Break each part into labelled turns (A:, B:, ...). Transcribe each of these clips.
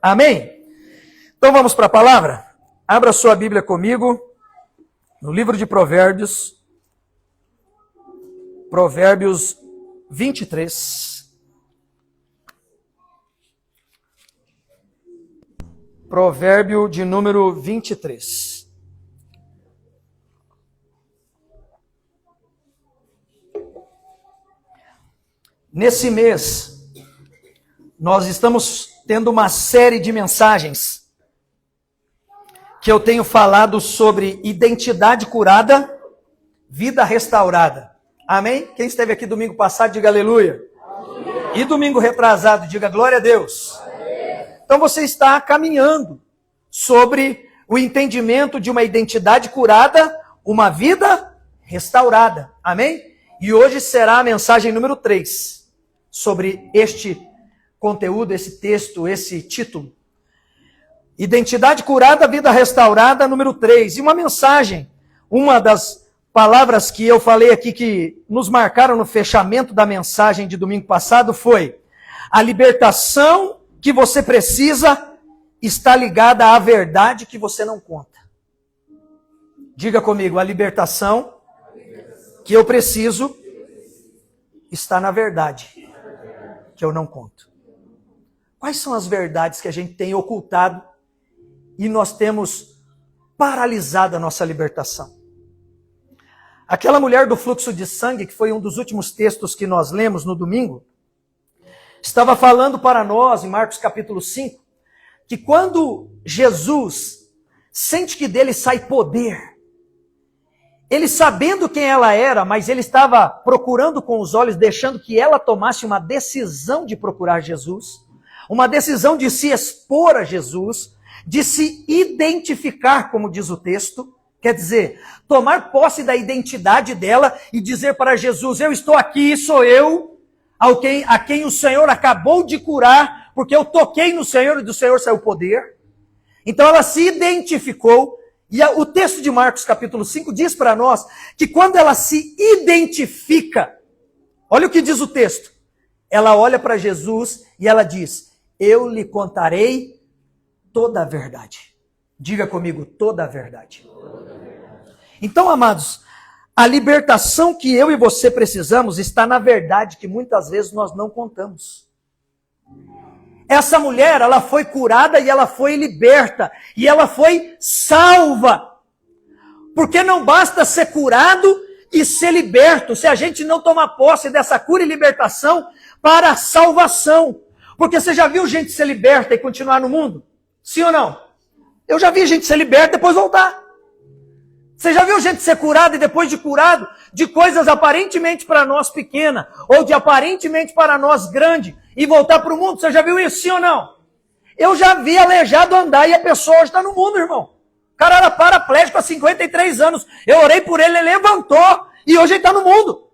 A: Amém? Então vamos para a palavra? Abra sua Bíblia comigo, no livro de Provérbios, Provérbios 23. Provérbio de número 23. Nesse mês, nós estamos tendo uma série de mensagens que eu tenho falado sobre identidade curada, vida restaurada. Amém? Quem esteve aqui domingo passado, diga aleluia. Amém. E domingo retrasado, diga glória a Deus. Amém. Então você está caminhando sobre o entendimento de uma identidade curada, uma vida restaurada. Amém? E hoje será a mensagem número 3 sobre este conteúdo, esse texto, esse título. Identidade curada, vida restaurada, número 3. E uma mensagem, uma das palavras que eu falei aqui que nos marcaram no fechamento da mensagem de domingo passado foi: a libertação que você precisa está ligada à verdade que você não conta. Diga comigo, a libertação que eu preciso está na verdade que eu não conto. Quais são as verdades que a gente tem ocultado e nós temos paralisado a nossa libertação? Aquela mulher do fluxo de sangue, que foi um dos últimos textos que nós lemos no domingo, estava falando para nós, em Marcos capítulo 5, que quando Jesus sente que dele sai poder, ele sabendo quem ela era, mas ele estava procurando com os olhos, deixando que ela tomasse uma decisão de procurar Jesus, uma decisão de se expor a Jesus, de se identificar, como diz o texto, quer dizer, tomar posse da identidade dela e dizer para Jesus: eu estou aqui, sou eu, a quem o Senhor acabou de curar, porque eu toquei no Senhor e do Senhor saiu poder. Então ela se identificou. E o texto de Marcos capítulo 5 diz para nós que quando ela se identifica, olha o que diz o texto, ela olha para Jesus e ela diz: eu lhe contarei toda a verdade. Diga comigo, toda a verdade. Então, amados, a libertação que eu e você precisamos está na verdade que muitas vezes nós não contamos. Essa mulher, ela foi curada e ela foi liberta. E ela foi salva. Porque não basta ser curado e ser liberto, se a gente não tomar posse dessa cura e libertação para a salvação. Porque você já viu gente ser liberta e continuar no mundo? Sim ou não? Eu já vi gente ser liberta e depois voltar. Você já viu gente ser curada e depois de curado, de coisas aparentemente para nós pequenas, ou de aparentemente para nós grande, e voltar para o mundo? Você já viu isso, sim ou não? Eu já vi aleijado andar e a pessoa hoje está no mundo, irmão. O cara era paraplégico há 53 anos. Eu orei por ele, ele levantou e hoje ele está no mundo.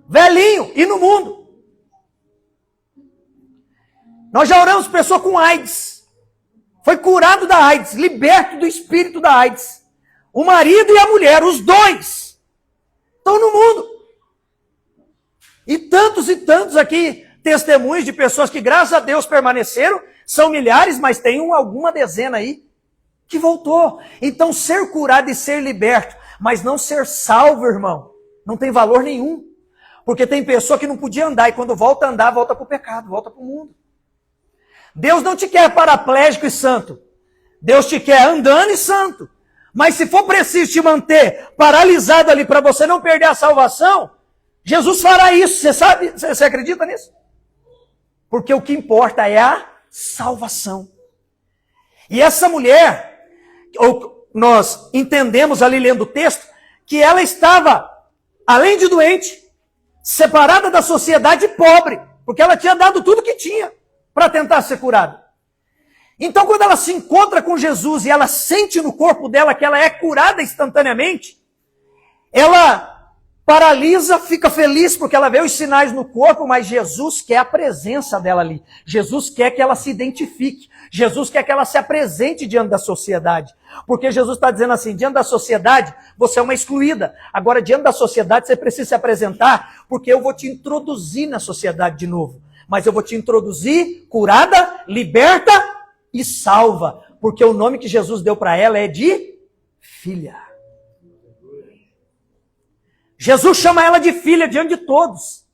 A: Velhinho e no mundo. Nós já oramos por pessoa com AIDS. Foi curado da AIDS, liberto do espírito da AIDS. O marido e a mulher, os dois, estão no mundo. E tantos aqui, testemunhos de pessoas que, graças a Deus, permaneceram. São milhares, mas tem alguma dezena aí que voltou. Então, ser curado e ser liberto, mas não ser salvo, irmão, não tem valor nenhum. Porque tem pessoa que não podia andar, e quando volta a andar, volta para o pecado, volta para o mundo. Deus não te quer paraplégico e santo. Deus te quer andando e santo. Mas se for preciso te manter paralisado ali para você não perder a salvação, Jesus fará isso. Você sabe? Você acredita nisso? Porque o que importa é a salvação. E essa mulher, nós entendemos ali lendo o texto, que ela estava, além de doente, separada da sociedade pobre, porque ela tinha dado tudo que tinha para tentar ser curada. Então, quando ela se encontra com Jesus e ela sente no corpo dela que ela é curada instantaneamente, ela paralisa, fica feliz porque ela vê os sinais no corpo, mas Jesus quer a presença dela ali. Jesus quer que ela se identifique. Jesus quer que ela se apresente diante da sociedade. Porque Jesus está dizendo assim: diante da sociedade, você é uma excluída. Agora, diante da sociedade, você precisa se apresentar, porque eu vou te introduzir na sociedade de novo. mas eu vou te introduzir curada, liberta e salva, porque o nome que Jesus deu para ela é de filha. Jesus chama ela de filha diante de todos.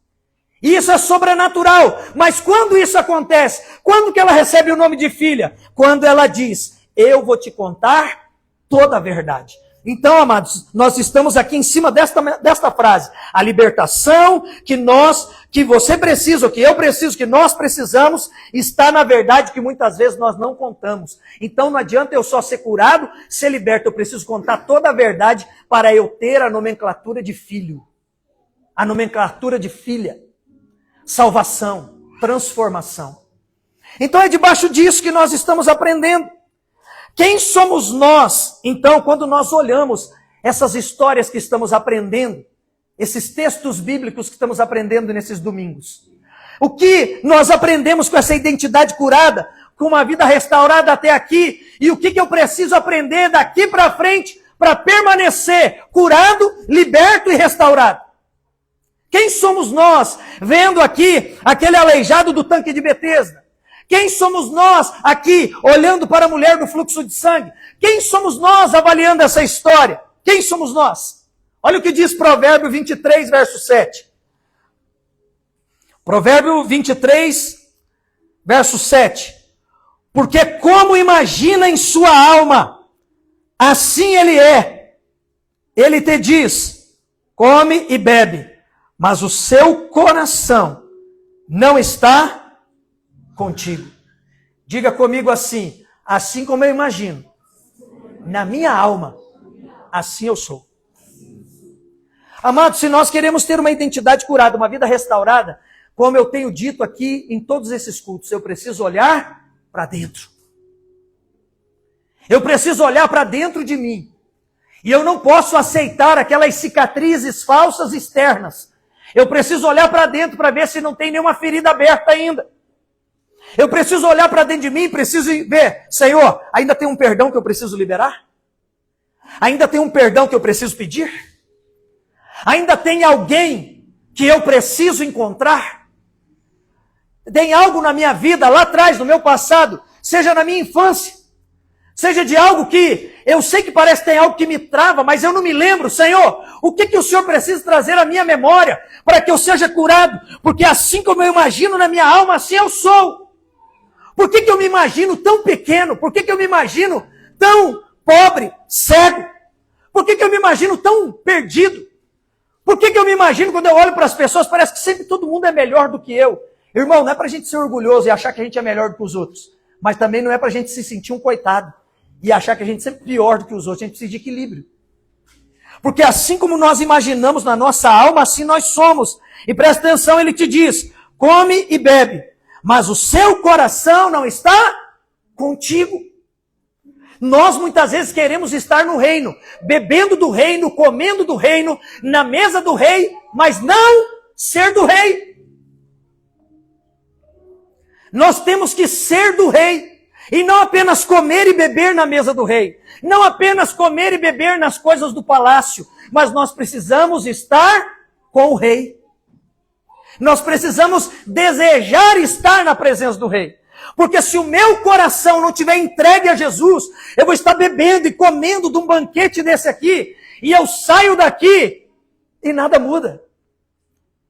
A: E isso é sobrenatural. Mas quando isso acontece? Quando que ela recebe o nome de filha? Quando ela diz, eu vou te contar toda a verdade. Então, amados, nós estamos aqui em cima desta frase. A libertação que você precisa, que eu preciso, que nós precisamos, está na verdade que muitas vezes nós não contamos. Então não adianta eu só ser curado, ser liberto. Eu preciso contar toda a verdade para eu ter a nomenclatura de filho. A nomenclatura de filha. Salvação, transformação. Então é debaixo disso que nós estamos aprendendo. Quem somos nós, então, quando nós olhamos essas histórias que estamos aprendendo, esses textos bíblicos que estamos aprendendo nesses domingos? O que nós aprendemos com essa identidade curada, com uma vida restaurada até aqui, e o que eu preciso aprender daqui para frente para permanecer curado, liberto e restaurado? Quem somos nós, vendo aqui aquele aleijado do tanque de Betesda? Quem somos nós aqui, olhando para a mulher do fluxo de sangue? Quem somos nós avaliando essa história? Quem somos nós? Olha o que diz Provérbio 23, verso 7. Provérbio 23, verso 7. Porque como imagina em sua alma, assim ele é. Ele te diz, come e bebe, mas o seu coração não está contigo. Diga comigo assim, assim como eu imagino, na minha alma, assim eu sou. Amados, se nós queremos ter uma identidade curada, uma vida restaurada, como eu tenho dito aqui em todos esses cultos, eu preciso olhar para dentro. Eu preciso olhar para dentro de mim. E eu não posso aceitar aquelas cicatrizes falsas externas. Eu preciso olhar para dentro para ver se não tem nenhuma ferida aberta ainda. Eu preciso olhar para dentro de mim, preciso ver, Senhor, ainda tem um perdão que eu preciso liberar? Ainda tem um perdão que eu preciso pedir? Ainda tem alguém que eu preciso encontrar? Tem algo na minha vida, lá atrás, no meu passado, seja na minha infância, seja de algo que eu sei que parece que tem algo que me trava, mas eu não me lembro. Senhor, o que o Senhor precisa trazer à minha memória para que eu seja curado? Porque assim como eu imagino na minha alma, assim eu sou. Por que eu me imagino tão pequeno? Por que eu me imagino tão pobre, cego? Por que eu me imagino tão perdido? Por que eu me imagino, quando eu olho para as pessoas, parece que sempre todo mundo é melhor do que eu? Irmão, não é para a gente ser orgulhoso e achar que a gente é melhor do que os outros. Mas também não é para a gente se sentir um coitado e achar que a gente é sempre pior do que os outros. A gente precisa de equilíbrio. Porque assim como nós imaginamos na nossa alma, assim nós somos. E presta atenção, ele te diz, come e bebe, mas o seu coração não está contigo. Nós muitas vezes queremos estar no reino, bebendo do reino, comendo do reino, na mesa do rei, mas não ser do rei. Nós temos que ser do rei, e não apenas comer e beber na mesa do rei, não apenas comer e beber nas coisas do palácio, mas nós precisamos estar com o rei. Nós precisamos desejar estar na presença do rei. Porque se o meu coração não estiver entregue a Jesus, eu vou estar bebendo e comendo de um banquete desse aqui, e eu saio daqui e nada muda.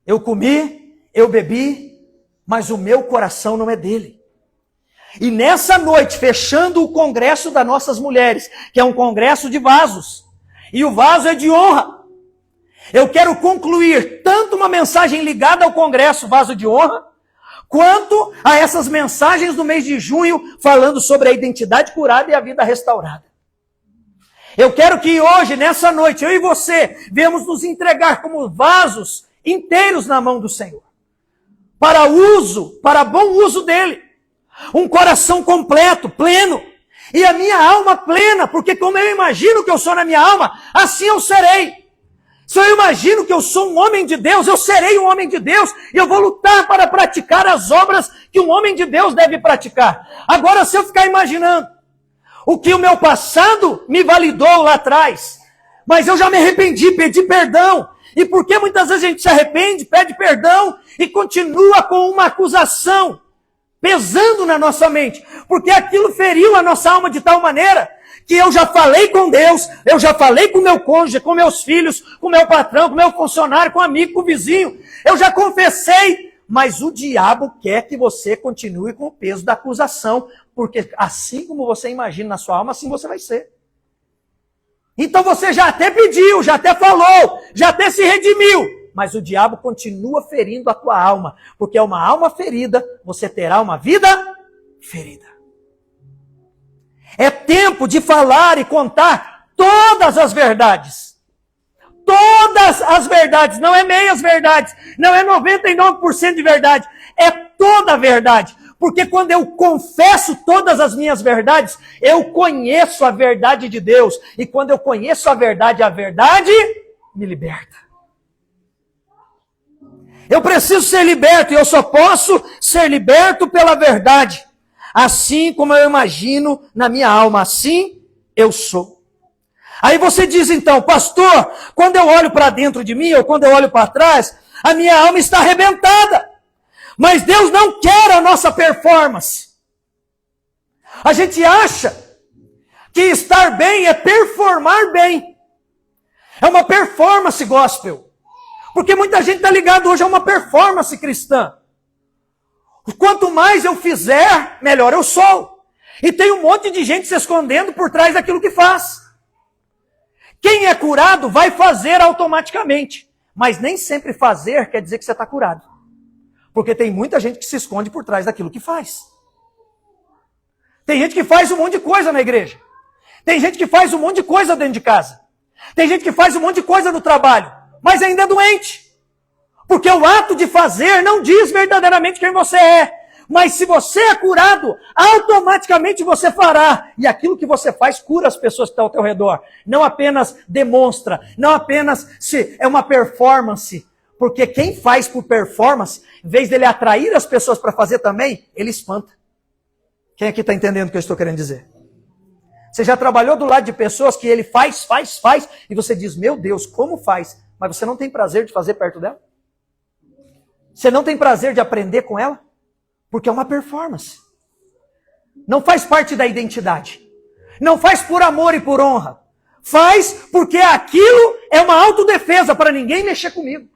A: Eu comi, eu bebi, mas o meu coração não é dele. E nessa noite, fechando o congresso das nossas mulheres, que é um congresso de vasos, e o vaso é de honra, eu quero concluir tanto uma mensagem ligada ao congresso Vaso de Honra, quanto a essas mensagens do mês de junho, falando sobre a identidade curada e a vida restaurada. Eu quero que hoje, nessa noite, eu e você, venhamos nos entregar como vasos inteiros na mão do Senhor. Para uso, para bom uso dele. Um coração completo, pleno. E a minha alma plena, porque como eu imagino que eu sou na minha alma, assim eu serei. Se eu imagino que eu sou um homem de Deus, eu serei um homem de Deus e eu vou lutar para praticar as obras que um homem de Deus deve praticar. Agora, se eu ficar imaginando o que o meu passado me validou lá atrás, mas eu já me arrependi, pedi perdão, E por que muitas vezes a gente se arrepende, pede perdão e continua com uma acusação pesando na nossa mente? Porque aquilo feriu a nossa alma de tal maneira que eu já falei com Deus, eu já falei com meu cônjuge, com meus filhos, com meu patrão, com meu funcionário, com amigo, com vizinho. Eu já confessei, mas o diabo quer que você continue com o peso da acusação, porque assim como você imagina na sua alma, assim você vai ser. Então você já até pediu, já até falou, já até se redimiu, mas o diabo continua ferindo a tua alma, porque é uma alma ferida, você terá uma vida ferida. É tempo de falar e contar todas as verdades. Todas as verdades, não é meias verdades, não é 99% de verdade, é toda a verdade. Porque quando eu confesso todas as minhas verdades, eu conheço a verdade de Deus. E quando eu conheço a verdade me liberta. Eu preciso ser liberto e eu só posso ser liberto pela verdade. Assim como eu imagino na minha alma, assim eu sou. Aí você diz então, pastor, quando eu olho para dentro de mim ou quando eu olho para trás, a minha alma está arrebentada. Mas Deus não quer a nossa performance. A gente acha que estar bem é performar bem. É uma performance gospel. Porque muita gente está ligada hoje a uma performance cristã. Quanto mais eu fizer, melhor eu sou. E tem um monte de gente se escondendo por trás daquilo que faz. Quem é curado vai fazer automaticamente. Mas nem sempre fazer quer dizer que você está curado. Porque tem muita gente que se esconde por trás daquilo que faz. Tem gente que faz um monte de coisa na igreja. Tem gente que faz um monte de coisa dentro de casa. Tem gente que faz um monte de coisa no trabalho. Mas ainda é doente. Porque o ato de fazer não diz verdadeiramente quem você é. Mas se você é curado, automaticamente você fará. E aquilo que você faz cura as pessoas que estão ao teu redor. Não apenas demonstra. Não apenas se é uma performance. Porque quem faz por performance, em vez dele atrair as pessoas para fazer também, ele espanta. Quem aqui está entendendo o que eu estou querendo dizer? Você já trabalhou do lado de pessoas que ele faz, e você diz, meu Deus, como faz? Mas você não tem prazer de fazer perto dela? Você não tem prazer de aprender com ela? Porque é uma performance. Não faz parte da identidade. Não faz por amor e por honra. Faz porque aquilo é uma autodefesa para ninguém mexer comigo.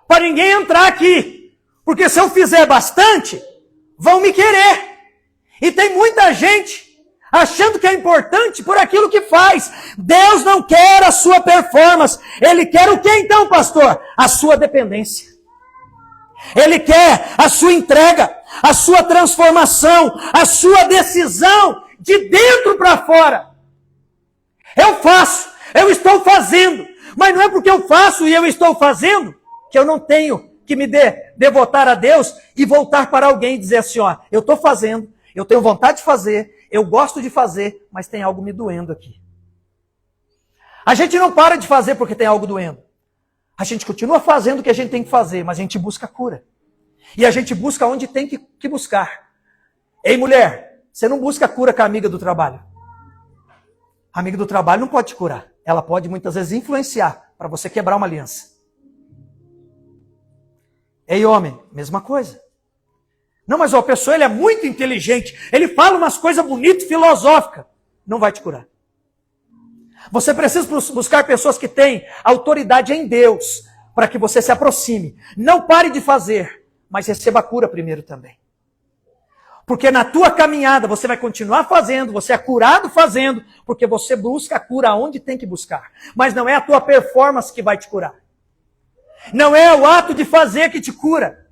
A: Para ninguém entrar aqui. Porque se eu fizer bastante, vão me querer. E tem muita gente achando que é importante por aquilo que faz. Deus não quer a sua performance. Ele quer o que então, pastor? A sua dependência. Ele quer a sua entrega, a sua transformação, a sua decisão de dentro para fora. Eu faço, eu estou fazendo. Mas não é porque eu faço e eu estou fazendo que eu não tenho que me devotar a Deus e voltar para alguém e dizer assim, ó, eu estou fazendo, eu tenho vontade de fazer, eu gosto de fazer, mas tem algo me doendo aqui. A gente não para de fazer porque tem algo doendo. A gente continua fazendo o que a gente tem que fazer, mas a gente busca cura. E a gente busca onde tem que buscar. Ei, mulher, você não busca cura com a amiga do trabalho. A amiga do trabalho não pode te curar. Ela pode muitas vezes influenciar para você quebrar uma aliança. Ei, homem, mesma coisa. Não, mas a pessoa ele é muito inteligente. Ele fala umas coisas bonitas, filosóficas. Não vai te curar. Você precisa buscar pessoas que têm autoridade em Deus para que você se aproxime. Não pare de fazer, mas receba a cura primeiro também. Porque na tua caminhada você vai continuar fazendo, você é curado fazendo, porque você busca a cura onde tem que buscar. Mas não é a tua performance que vai te curar. Não é o ato de fazer que te cura.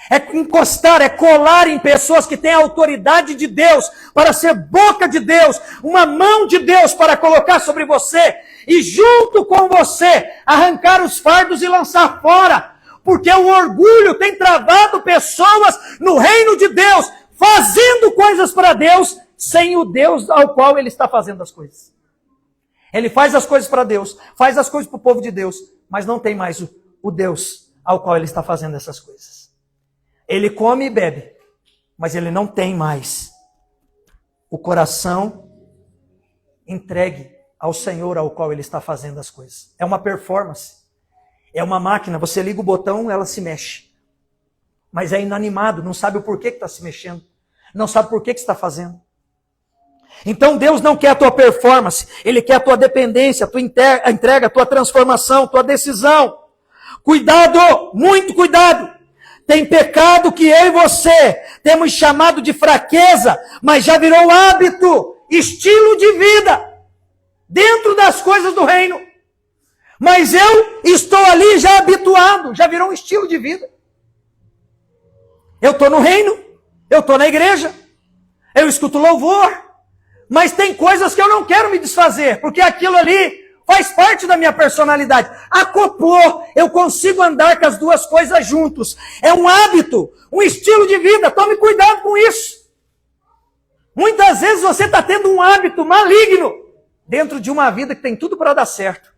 A: É encostar, é colar em pessoas que têm a autoridade de Deus para ser boca de Deus, uma mão de Deus para colocar sobre você e junto com você arrancar os fardos e lançar fora. Porque o orgulho tem travado pessoas no reino de Deus, fazendo coisas para Deus, sem o Deus ao qual ele está fazendo as coisas. Ele faz as coisas para Deus, faz as coisas para o povo de Deus, mas não tem mais o Deus ao qual ele está fazendo essas coisas. Ele come e bebe, mas ele não tem mais o coração entregue ao Senhor ao qual ele está fazendo as coisas. É uma performance. É uma máquina, você liga o botão, ela se mexe. Mas é inanimado, não sabe o porquê que está se mexendo. Não sabe por que está fazendo. Então Deus não quer a tua performance, Ele quer a tua dependência, a tua entrega, a tua transformação, a tua decisão. Cuidado, muito cuidado. Tem pecado que eu e você temos chamado de fraqueza, mas já virou hábito, estilo de vida, dentro das coisas do reino. Mas eu estou ali já habituado, já virou um estilo de vida. Eu estou no reino, eu estou na igreja, eu escuto louvor, mas tem coisas que eu não quero me desfazer, porque aquilo ali faz parte da minha personalidade. Acoplou, eu consigo andar com as duas coisas juntos. É um hábito, um estilo de vida, tome cuidado com isso. Muitas vezes você está tendo um hábito maligno dentro de uma vida que tem tudo para dar certo.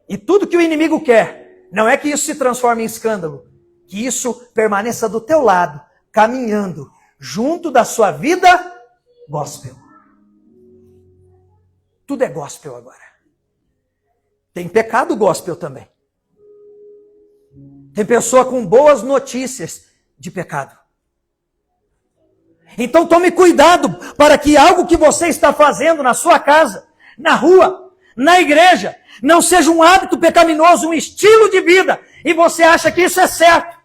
A: E tudo que o inimigo quer, não é que isso se transforme em escândalo, que isso permaneça do teu lado, caminhando junto da sua vida gospel. Tudo é gospel agora. Tem pecado gospel também. Tem pessoa com boas notícias de pecado. Então tome cuidado para que algo que você está fazendo na sua casa, na rua, na igreja, não seja um hábito pecaminoso, um estilo de vida, e você acha que isso é certo.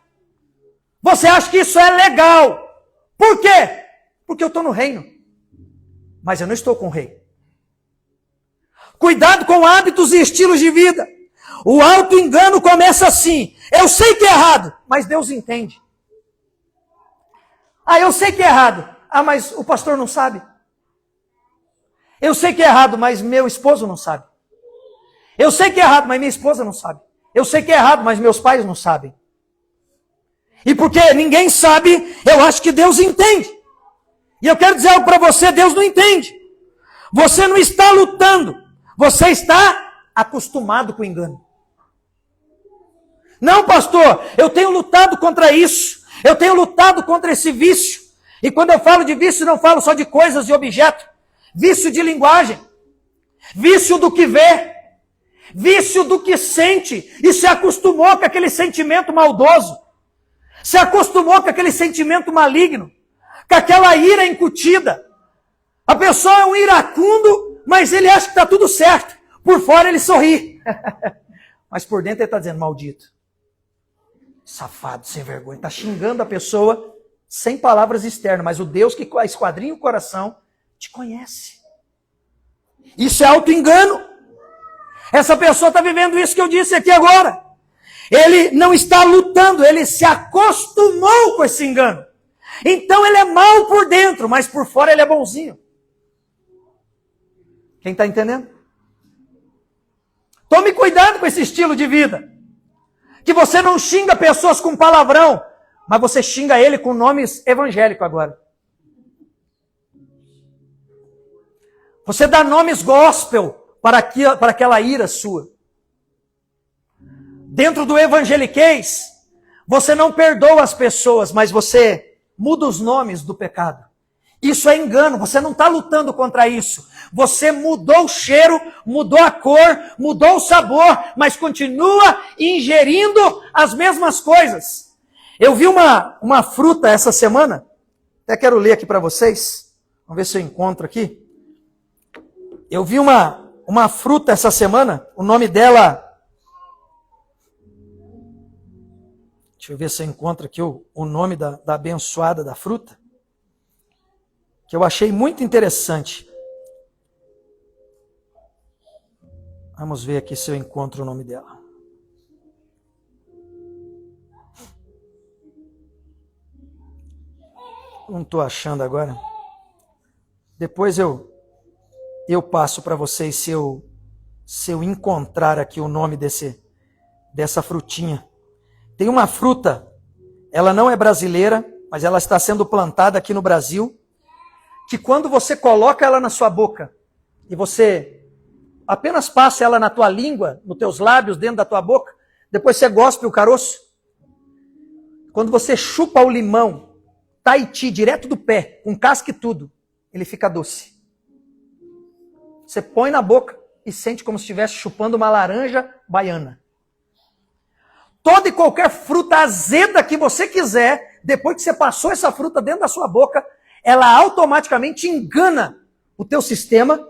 A: Você acha que isso é legal. Por quê? Porque eu estou no reino. Mas eu não estou com o rei. Cuidado com hábitos e estilos de vida. O auto-engano começa assim. Eu sei que é errado, mas Deus entende. Ah, eu sei que é errado. Ah, mas o pastor não sabe. Eu sei que é errado, mas meu esposo não sabe. Eu sei que é errado, mas minha esposa não sabe. Eu sei que é errado, mas meus pais não sabem. E porque ninguém sabe, eu acho que Deus entende. E eu quero dizer algo para você, Deus não entende. Você não está lutando. Você está acostumado com o engano. Não, pastor, eu tenho lutado contra isso. Eu tenho lutado contra esse vício. E quando eu falo de vício, não falo só de coisas e objetos. Vício de linguagem. Vício do que vê. Vício do que sente. E se acostumou com aquele sentimento maldoso. Se acostumou com aquele sentimento maligno. Com aquela ira incutida. A pessoa é um iracundo, mas ele acha que está tudo certo. Por fora ele sorri. Mas por dentro ele está dizendo, maldito. Safado, sem vergonha. Está xingando a pessoa sem palavras externas. Mas o Deus que esquadrinha o coração te conhece. Isso é auto-engano. Essa pessoa está vivendo isso que eu disse aqui agora. Ele não está lutando, ele se acostumou com esse engano. Então ele é mau por dentro, mas por fora ele é bonzinho. Quem está entendendo? Tome cuidado com esse estilo de vida. Que você não xinga pessoas com palavrão, mas você xinga ele com nomes evangélicos agora. Você dá nomes gospel para aquela ira sua. Dentro do evangeliquez, você não perdoa as pessoas, mas você muda os nomes do pecado. Isso é engano, você não está lutando contra isso. Você mudou o cheiro, mudou a cor, mudou o sabor, mas continua ingerindo as mesmas coisas. Eu vi uma fruta essa semana, até quero ler aqui para vocês. Vamos ver se eu encontro aqui. Eu vi uma fruta essa semana, o nome dela... Deixa eu ver se eu encontro aqui o nome da abençoada da fruta. Que eu achei muito interessante. Vamos ver aqui se eu encontro o nome dela. Não estou achando agora. Depois eu passo para vocês se eu encontrar aqui o nome dessa frutinha. Tem uma fruta, ela não é brasileira, mas ela está sendo plantada aqui no Brasil, que quando você coloca ela na sua boca, e você apenas passa ela na tua língua, nos teus lábios, dentro da tua boca, depois você gospe o caroço. Quando você chupa o limão, Tahiti, direto do pé, com casca e tudo, ele fica doce. Você põe na boca e sente como se estivesse chupando uma laranja baiana. toda e qualquer fruta azeda que você quiser, depois que você passou essa fruta dentro da sua boca, ela automaticamente engana o teu sistema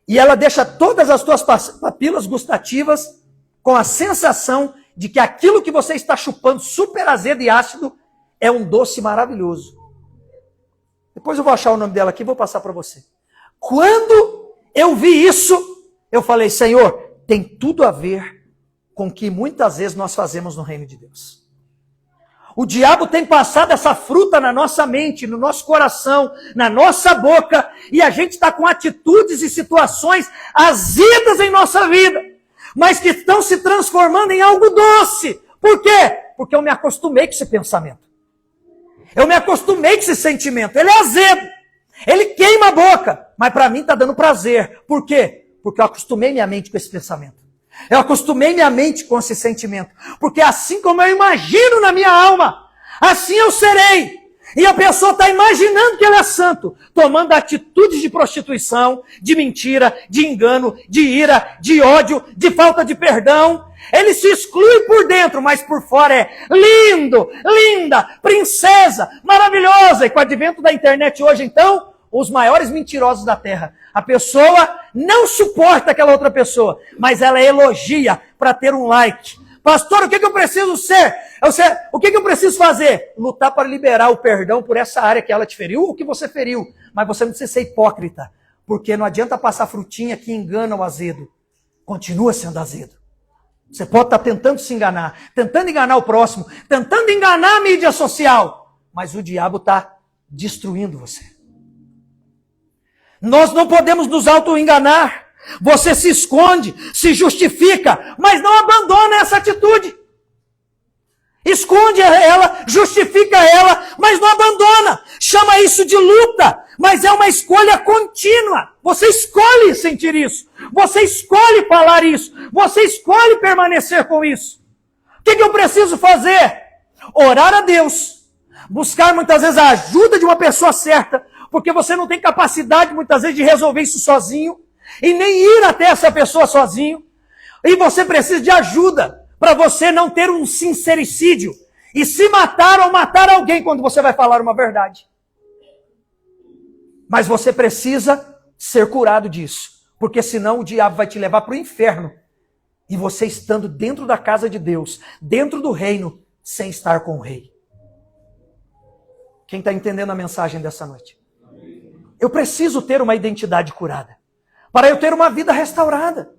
A: e ela deixa todas as tuas papilas gustativas com a sensação de que aquilo que você está chupando, super azedo e ácido, é um doce maravilhoso. Depois eu vou achar o nome dela aqui e vou passar para você. Quando eu vi isso, eu falei, Senhor, tem tudo a ver com o que muitas vezes nós fazemos no reino de Deus. O diabo tem passado essa fruta na nossa mente, no nosso coração, na nossa boca, e a gente está com atitudes e situações azedas em nossa vida, mas que estão se transformando em algo doce. Por quê? Porque eu me acostumei com esse pensamento. Eu me acostumei com esse sentimento. Ele é azedo. Ele queima a boca. Mas para mim está dando prazer. Por quê? Porque eu acostumei minha mente com esse pensamento. Eu acostumei minha mente com esse sentimento. Porque assim como eu imagino na minha alma, assim eu serei. E a pessoa está imaginando que ele é santo, tomando atitudes de prostituição, de mentira, de engano, de ira, de ódio, de falta de perdão. Ele se exclui por dentro, mas por fora é lindo, linda, princesa, maravilhosa. E com o advento da internet hoje, então, os maiores mentirosos da terra. A pessoa não suporta aquela outra pessoa, mas ela elogia para ter um like. Pastor, o que eu preciso ser? O que eu preciso fazer? Lutar para liberar o perdão por essa área que ela te feriu ou que você feriu. Mas você não precisa ser hipócrita, porque não adianta passar frutinha que engana o azedo. Continua sendo azedo. Você pode estar tentando se enganar, tentando enganar o próximo, tentando enganar a mídia social, mas o diabo está destruindo você. Nós não podemos nos auto-enganar. Você se esconde, se justifica, mas não abandona essa atitude. Esconde ela, justifica ela, mas não abandona. Chama isso de luta, mas é uma escolha contínua. Você escolhe sentir isso. Você escolhe falar isso. Você escolhe permanecer com isso. O que eu preciso fazer? Orar a Deus. Buscar muitas vezes a ajuda de uma pessoa certa, porque você não tem capacidade muitas vezes de resolver isso sozinho. E nem ir até essa pessoa sozinho. E você precisa de ajuda para você não ter um sincericídio e se matar ou matar alguém quando você vai falar uma verdade. Mas você precisa ser curado disso, porque senão o diabo vai te levar para o inferno e você estando dentro da casa de Deus, dentro do reino, sem estar com o rei. Quem está entendendo a mensagem dessa noite? Eu preciso ter uma identidade curada para eu ter uma vida restaurada.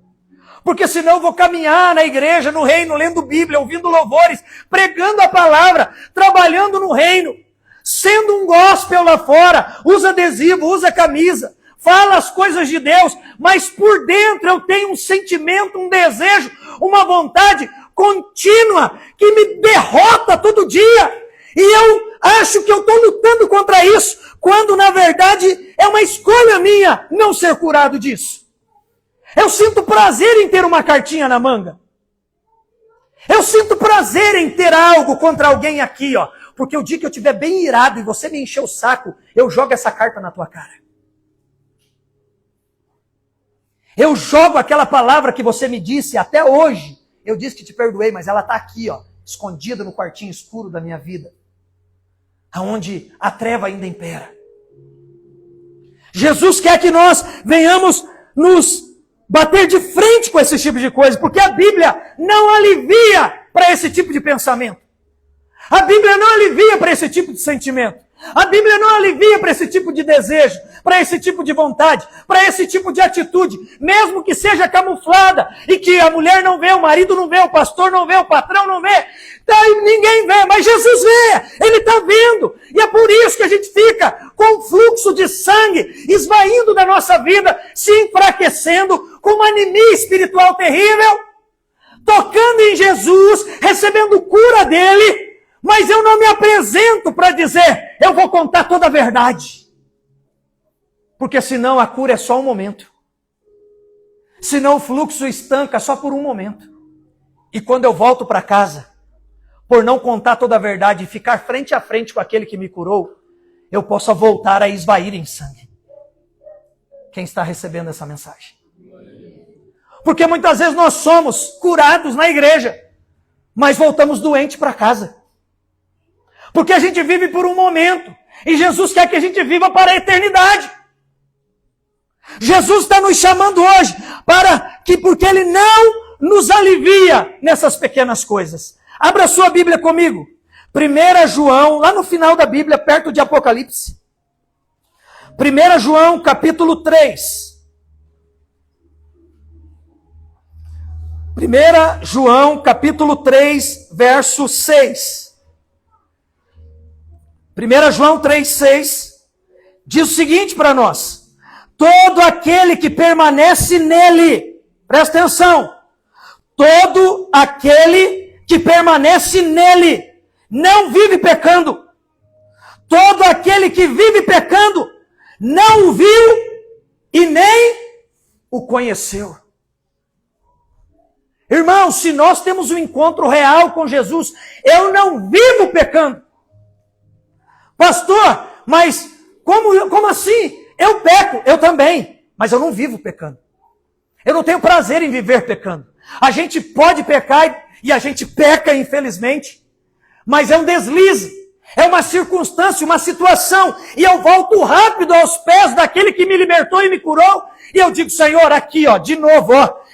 A: Porque senão eu vou caminhar na igreja, no reino, lendo Bíblia, ouvindo louvores, pregando a palavra, trabalhando no reino, sendo um gospel lá fora, usa adesivo, usa camisa, fala as coisas de Deus, mas por dentro eu tenho um sentimento, um desejo, uma vontade contínua que me derrota todo dia. E eu acho que eu estou lutando contra isso, quando na verdade é uma escolha minha não ser curado disso. Eu sinto prazer em ter uma cartinha na manga. Eu sinto prazer em ter algo contra alguém aqui, ó. Porque o dia que eu estiver bem irado e você me encher o saco, eu jogo essa carta na tua cara. Eu jogo aquela palavra que você me disse até hoje. Eu disse que te perdoei, mas ela está aqui, ó, escondida no quartinho escuro da minha vida, aonde a treva ainda impera. Jesus quer que nós venhamos nos bater de frente com esse tipo de coisa, porque a Bíblia não alivia para esse tipo de pensamento. A Bíblia não alivia para esse tipo de sentimento. A Bíblia não alivia para esse tipo de desejo, para esse tipo de vontade, para esse tipo de atitude, mesmo que seja camuflada e que a mulher não vê, o marido não vê, o pastor não vê, o patrão não vê, ninguém vê, mas Jesus vê, Ele está vendo. E é por isso que a gente fica com um fluxo de sangue esvaindo da nossa vida, se enfraquecendo, com uma anemia espiritual terrível, tocando em Jesus, recebendo cura dele, mas eu não me apresento para dizer, eu vou contar toda a verdade. Porque senão a cura é só um momento. Senão o fluxo estanca só por um momento. E quando eu volto para casa, por não contar toda a verdade e ficar frente a frente com aquele que me curou, eu posso voltar a esvair em sangue. Quem está recebendo essa mensagem? Porque muitas vezes nós somos curados na igreja. mas voltamos doentes para casa. Porque a gente vive por um momento, e Jesus quer que a gente viva para a eternidade. Jesus está nos chamando hoje, porque Ele não nos alivia nessas pequenas coisas. Abra sua Bíblia comigo. 1 João, lá no final da Bíblia, perto de Apocalipse. 1 João, capítulo 3. 1 João, capítulo 3, verso 6. 1 João 3, 6, diz o seguinte para nós: todo aquele que permanece nele, presta atenção, todo aquele que permanece nele, não vive pecando. Todo aquele que vive pecando, não o viu e nem o conheceu. Irmãos, se nós temos um encontro real com Jesus, eu não vivo pecando. Pastor, mas como assim? Eu peco, eu também, mas eu não vivo pecando. Eu não tenho prazer em viver pecando. A gente pode pecar e a gente peca, infelizmente, mas é um deslize, é uma circunstância, uma situação, e eu volto rápido aos pés daquele que me libertou e me curou, e eu digo: Senhor, aqui, de novo,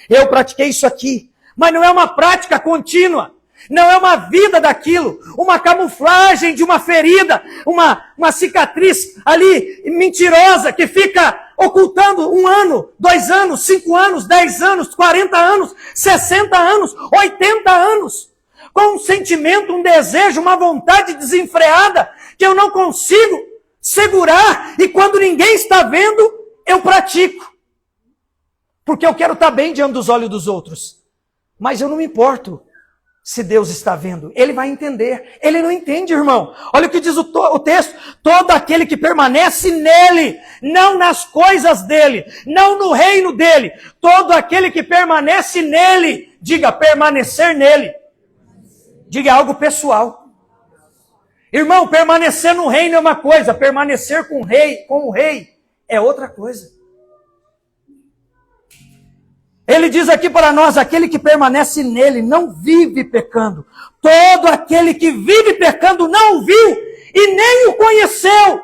A: eu pratiquei isso aqui, mas não é uma prática contínua. Não é uma vida daquilo, uma camuflagem de uma ferida, uma cicatriz ali mentirosa que fica ocultando 1 ano, 2 anos, 5 anos, 10 anos, 40 anos, 60 anos, 80 anos. Com um sentimento, um desejo, uma vontade desenfreada que eu não consigo segurar, e quando ninguém está vendo, eu pratico. Porque eu quero estar bem diante dos olhos dos outros. Mas eu não me importo se Deus está vendo. Ele vai entender. Ele não entende, irmão. Olha o que diz o texto. Todo aquele que permanece nele, não nas coisas dele, não no reino dele. Todo aquele que permanece nele, diga, permanecer nele. Diga algo pessoal. Irmão, permanecer no reino é uma coisa, permanecer com o rei é outra coisa. Ele diz aqui para nós: aquele que permanece nele não vive pecando. Todo aquele que vive pecando não o viu e nem o conheceu.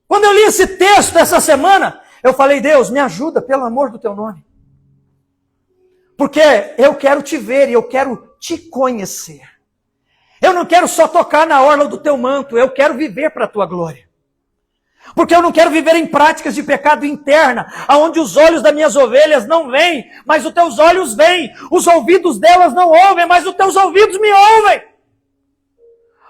A: Quando eu li esse texto essa semana, eu falei: Deus, me ajuda, pelo amor do teu nome. Porque eu quero te ver e eu quero te conhecer. Eu não quero só tocar na orla do teu manto, eu quero viver para a tua glória. Porque eu não quero viver em práticas de pecado interna, aonde os olhos das minhas ovelhas não veem, mas os teus olhos veem. Os ouvidos delas não ouvem, mas os teus ouvidos me ouvem.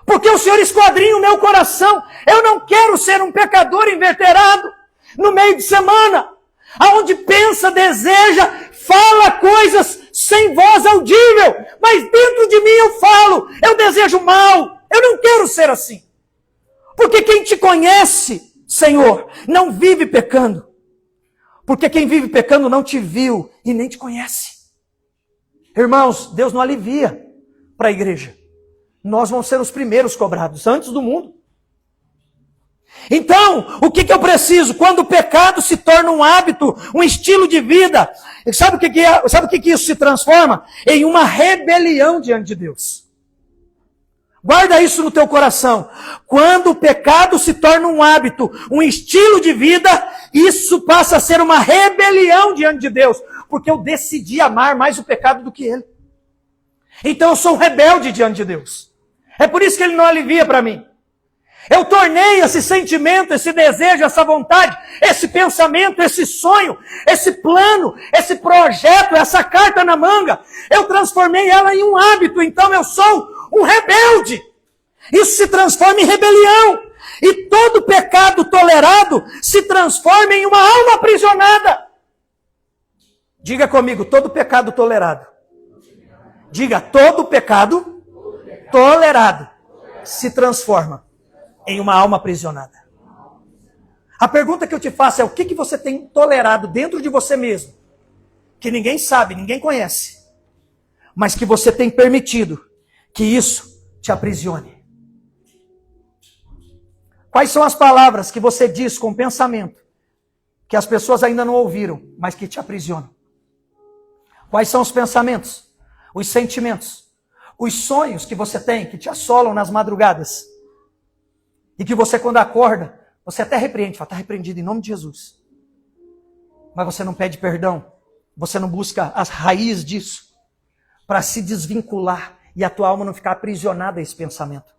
A: Porque o Senhor esquadrinha o meu coração. Eu não quero ser um pecador inveterado no meio de semana, aonde pensa, deseja, fala coisas sem voz audível, mas dentro de mim eu falo, eu desejo mal. Eu não quero ser assim. Porque quem te conhece, Senhor, não vive pecando. Porque quem vive pecando não te viu e nem te conhece. Irmãos, Deus não alivia para a igreja. Nós vamos ser os primeiros cobrados, antes do mundo. Então, o que eu preciso? Quando o pecado se torna um hábito, um estilo de vida, sabe o que é? Sabe o que isso se transforma? Em uma rebelião diante de Deus. Guarda isso no teu coração. Quando o pecado se torna um hábito, um estilo de vida, isso passa a ser uma rebelião diante de Deus. Porque eu decidi amar mais o pecado do que ele. Então eu sou um rebelde diante de Deus. É por isso que ele não alivia para mim. Eu tornei esse sentimento, esse desejo, essa vontade, esse pensamento, esse sonho, esse plano, esse projeto, essa carta na manga, eu transformei ela em um hábito. Então eu sou um rebelde. Isso se transforma em rebelião. E todo pecado tolerado se transforma em uma alma aprisionada. Diga comigo, todo pecado tolerado. Diga, todo pecado tolerado se transforma em uma alma aprisionada. A pergunta que eu te faço é: o que você tem tolerado dentro de você mesmo, que ninguém sabe, ninguém conhece, mas que você tem permitido que isso te aprisione? Quais são as palavras que você diz com pensamento, que as pessoas ainda não ouviram, mas que te aprisionam? Quais são os pensamentos? os sentimentos, os sonhos que você tem, que te assolam nas madrugadas. E que você, quando acorda, você até repreende, fala, está repreendido em nome de Jesus. Mas você não pede perdão, você não busca a raiz disso, para se desvincular e a tua alma não ficar aprisionada a esse pensamento,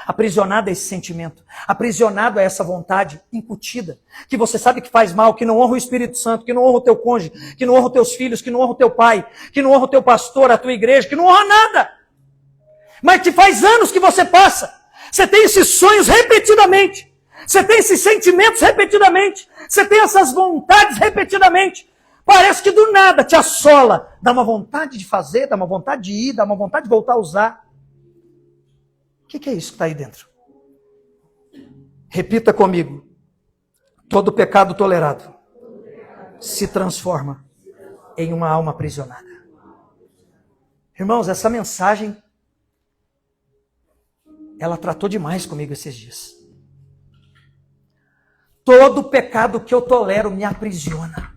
A: aprisionada a esse sentimento, aprisionado a essa vontade incutida, que você sabe que faz mal, que não honra o Espírito Santo, que não honra o teu cônjuge, que não honra os teus filhos, que não honra o teu pai, que não honra o teu pastor, a tua igreja, que não honra nada. Mas que faz anos que você passa. Você tem esses sonhos repetidamente. Você tem esses sentimentos repetidamente. Você tem essas vontades repetidamente. Parece que do nada te assola. Dá uma vontade de fazer, dá uma vontade de ir, dá uma vontade de voltar a usar. O que é isso que está aí dentro? Repita comigo. Todo pecado tolerado se transforma em uma alma aprisionada. Irmãos, essa mensagem, ela tratou demais comigo esses dias. Todo pecado que eu tolero me aprisiona.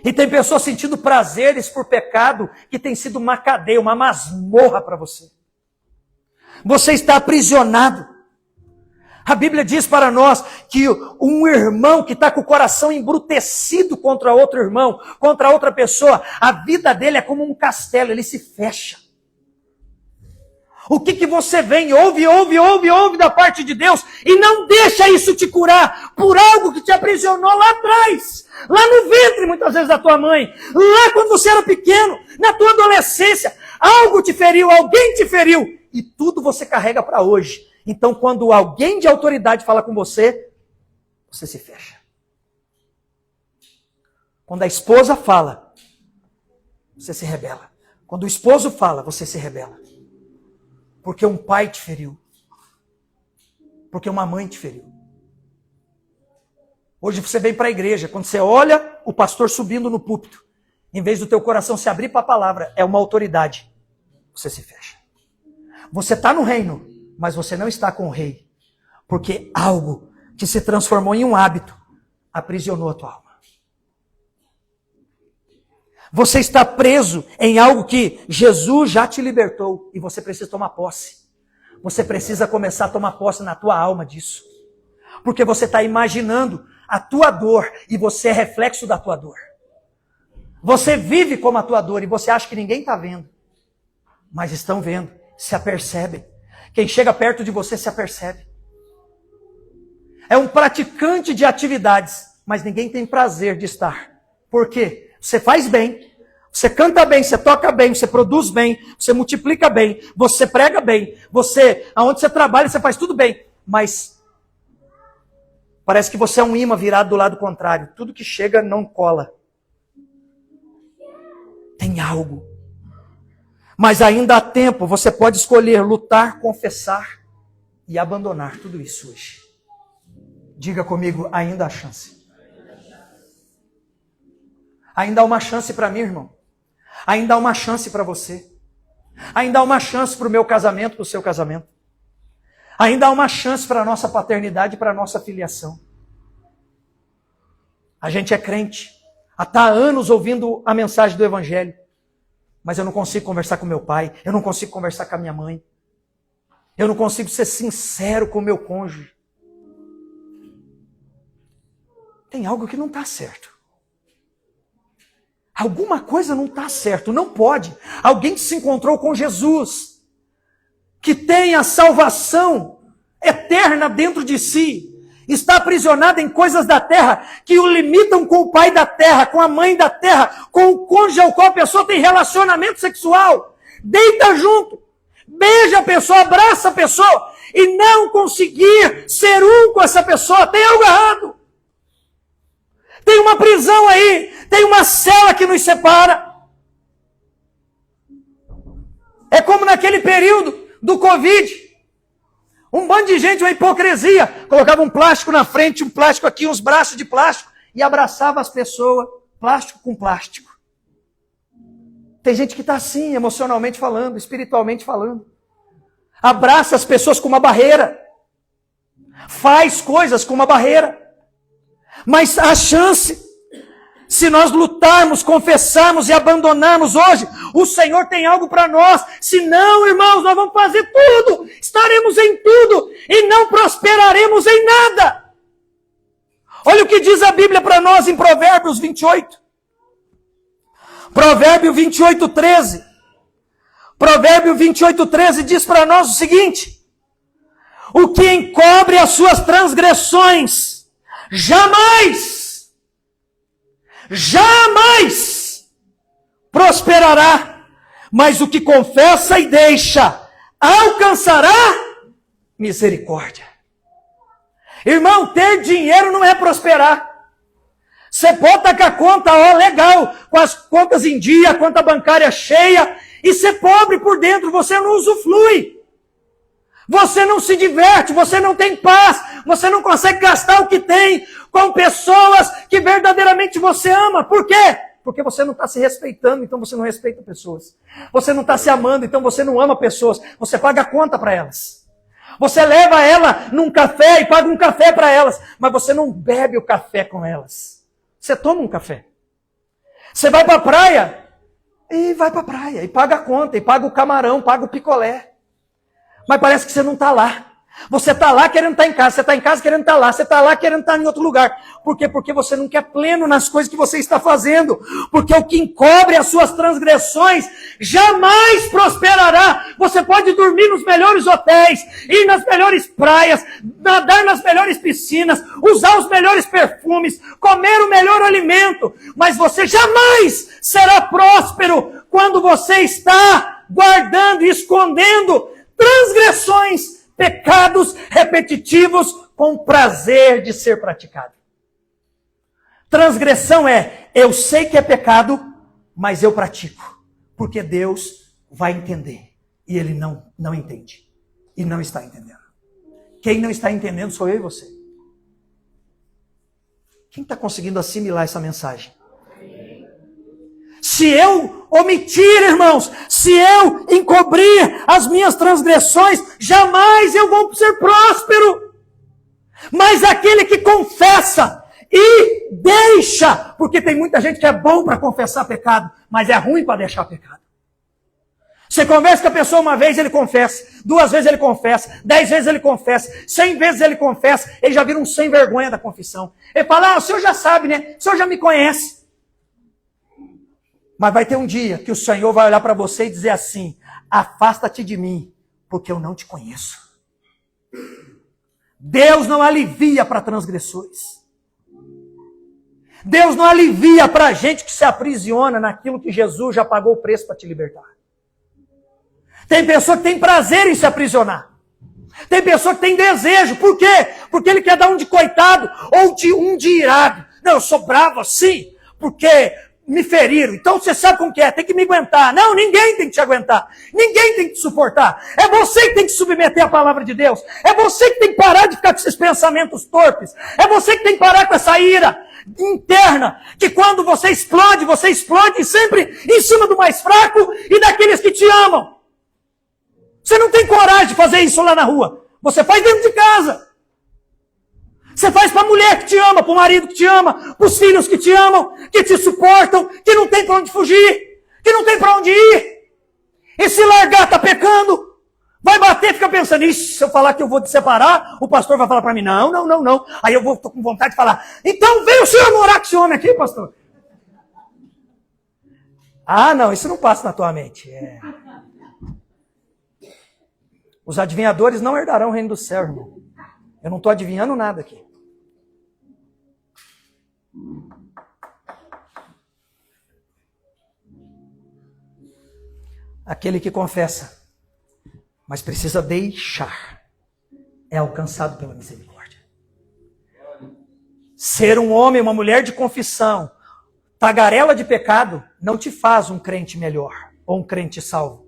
A: E tem pessoas sentindo prazeres por pecado que tem sido uma cadeia, uma masmorra para você. Você está aprisionado. A Bíblia diz para nós que um irmão que está com o coração embrutecido contra outro irmão, contra outra pessoa, a vida dele é como um castelo, ele se fecha. O que você vem, ouve da parte de Deus e não deixa isso te curar por algo que te aprisionou lá atrás, lá no ventre muitas vezes da tua mãe, lá quando você era pequeno, na tua adolescência, algo te feriu, alguém te feriu e tudo você carrega para hoje. Então quando alguém de autoridade fala com você, você se fecha. Quando a esposa fala, você se rebela. Quando o esposo fala, você se rebela. Porque um pai te feriu. Porque uma mãe te feriu. Hoje você vem para a igreja, quando você olha o pastor subindo no púlpito, em vez do teu coração se abrir para a palavra, é uma autoridade. Você se fecha. Você está no reino, mas você não está com o rei. Porque algo que se transformou em um hábito aprisionou a tua alma. Você está preso em algo que Jesus já te libertou e você precisa tomar posse. Você precisa começar a tomar posse na tua alma disso. Porque você está imaginando a tua dor e você é reflexo da tua dor. Você vive como a tua dor e você acha que ninguém está vendo. Mas estão vendo, se apercebem. Quem chega perto de você se apercebe. É um praticante de atividades, mas ninguém tem prazer de estar. Por quê? Você faz bem, você canta bem, você toca bem, você produz bem, você multiplica bem, você prega bem, aonde você trabalha, você faz tudo bem. Mas parece que você é um imã virado do lado contrário. Tudo que chega não cola. Tem algo. Mas ainda há tempo, você pode escolher lutar, confessar e abandonar tudo isso hoje. Diga comigo, ainda há chance. Ainda há uma chance para mim, irmão. Ainda há uma chance para você. Ainda há uma chance para o meu casamento, para o seu casamento. Ainda há uma chance para a nossa paternidade, para a nossa filiação. A gente é crente. Há anos ouvindo a mensagem do Evangelho. Mas eu não consigo conversar com meu pai. Eu não consigo conversar com a minha mãe. Eu não consigo ser sincero com o meu cônjuge. Tem algo que não está certo. Alguma coisa não está certo, não pode. Alguém que se encontrou com Jesus, que tem a salvação eterna dentro de si, está aprisionado em coisas da terra, que o limitam com o pai da terra, com a mãe da terra, com o cônjuge ao qual a pessoa tem relacionamento sexual. Deita junto, beija a pessoa, abraça a pessoa, e não conseguir ser um com essa pessoa. Tem algo errado. Tem uma prisão aí, tem uma cela que nos separa. É como naquele período do Covid. Um bando de gente, uma hipocrisia. Colocava um plástico na frente, um plástico aqui, uns braços de plástico, e abraçava as pessoas, plástico com plástico. Tem gente que está assim, emocionalmente falando, espiritualmente falando. Abraça as pessoas com uma barreira. Faz coisas com uma barreira. Mas a chance, se nós lutarmos, confessarmos e abandonarmos hoje, o Senhor tem algo para nós. Se não, irmãos, nós vamos fazer tudo, estaremos em tudo e não prosperaremos em nada. Olha o que diz a Bíblia para nós em Provérbios 28. Provérbio 28, 13. Provérbio 28, 13 diz para nós o seguinte: o que encobre as suas transgressões, jamais prosperará, mas o que confessa e deixa, alcançará misericórdia. Irmão, ter dinheiro não é prosperar. Você pode estar com a conta, legal, com as contas em dia, a conta bancária cheia, e ser pobre por dentro, você não usufrui. Você não se diverte, você não tem paz, você não consegue gastar o que tem com pessoas que verdadeiramente você ama. Por quê? Porque você não está se respeitando, então você não respeita pessoas. Você não está se amando, então você não ama pessoas. Você paga a conta para elas. Você leva ela num café e paga um café para elas, mas você não bebe o café com elas. Você toma um café. Você vai para a praia e paga a conta, e paga o camarão, paga o picolé. Mas parece que você não está lá. Você está lá querendo estar em casa, você está em casa querendo estar lá, você está lá querendo estar em outro lugar. Por quê? Porque você não quer pleno nas coisas que você está fazendo. Porque o que encobre as suas transgressões jamais prosperará. Você pode dormir nos melhores hotéis, ir nas melhores praias, nadar nas melhores piscinas, usar os melhores perfumes, comer o melhor alimento, mas você jamais será próspero quando você está guardando e escondendo transgressões, pecados repetitivos com prazer de ser praticado. Transgressão é, eu sei que é pecado, mas eu pratico, porque Deus vai entender, e Ele não entende, e não está entendendo. Quem não está entendendo sou eu e você. Quem está conseguindo assimilar essa mensagem? Se eu omitir, irmãos, se eu encobrir as minhas transgressões, jamais eu vou ser próspero. Mas aquele que confessa e deixa, porque tem muita gente que é bom para confessar pecado, mas é ruim para deixar pecado. Você conversa com a pessoa uma vez, ele confessa, 2 vezes ele confessa, 10 vezes ele confessa, 100 vezes ele confessa, ele já vira um sem vergonha da confissão. Ele fala, o senhor já sabe, né? O senhor já me conhece. Mas vai ter um dia que o Senhor vai olhar para você e dizer assim, afasta-te de mim, porque eu não te conheço. Deus não alivia para transgressores. Deus não alivia para gente que se aprisiona naquilo que Jesus já pagou o preço para te libertar. Tem pessoa que tem prazer em se aprisionar. Tem pessoa que tem desejo. Por quê? Porque ele quer dar um de coitado ou um de irado. Não, eu sou bravo assim, porque me feriram, então você sabe como que é, tem que me aguentar. Não, ninguém tem que te aguentar, ninguém tem que te suportar. É você que tem que submeter a palavra de Deus, é você que tem que parar de ficar com esses pensamentos torpes, é você que tem que parar com essa ira interna, que quando você explode sempre em cima do mais fraco e daqueles que te amam. Você não tem coragem de fazer isso lá na rua, você faz dentro de casa. Você faz para a mulher que te ama, para o marido que te ama, para os filhos que te amam, que te suportam, que não tem para onde fugir, que não tem para onde ir. E se largar, está pecando, vai bater, fica pensando, se eu falar que eu vou te separar, o pastor vai falar para mim, não. Aí eu estou com vontade de falar, então vem o senhor morar com esse homem aqui, pastor. Ah, não, isso não passa na tua mente. Os adivinhadores não herdarão o reino do céu, irmão. Eu não estou adivinhando nada aqui. Aquele que confessa, mas precisa deixar, é alcançado pela misericórdia. Ser um homem, uma mulher de confissão, tagarela de pecado, não te faz um crente melhor, ou um crente salvo.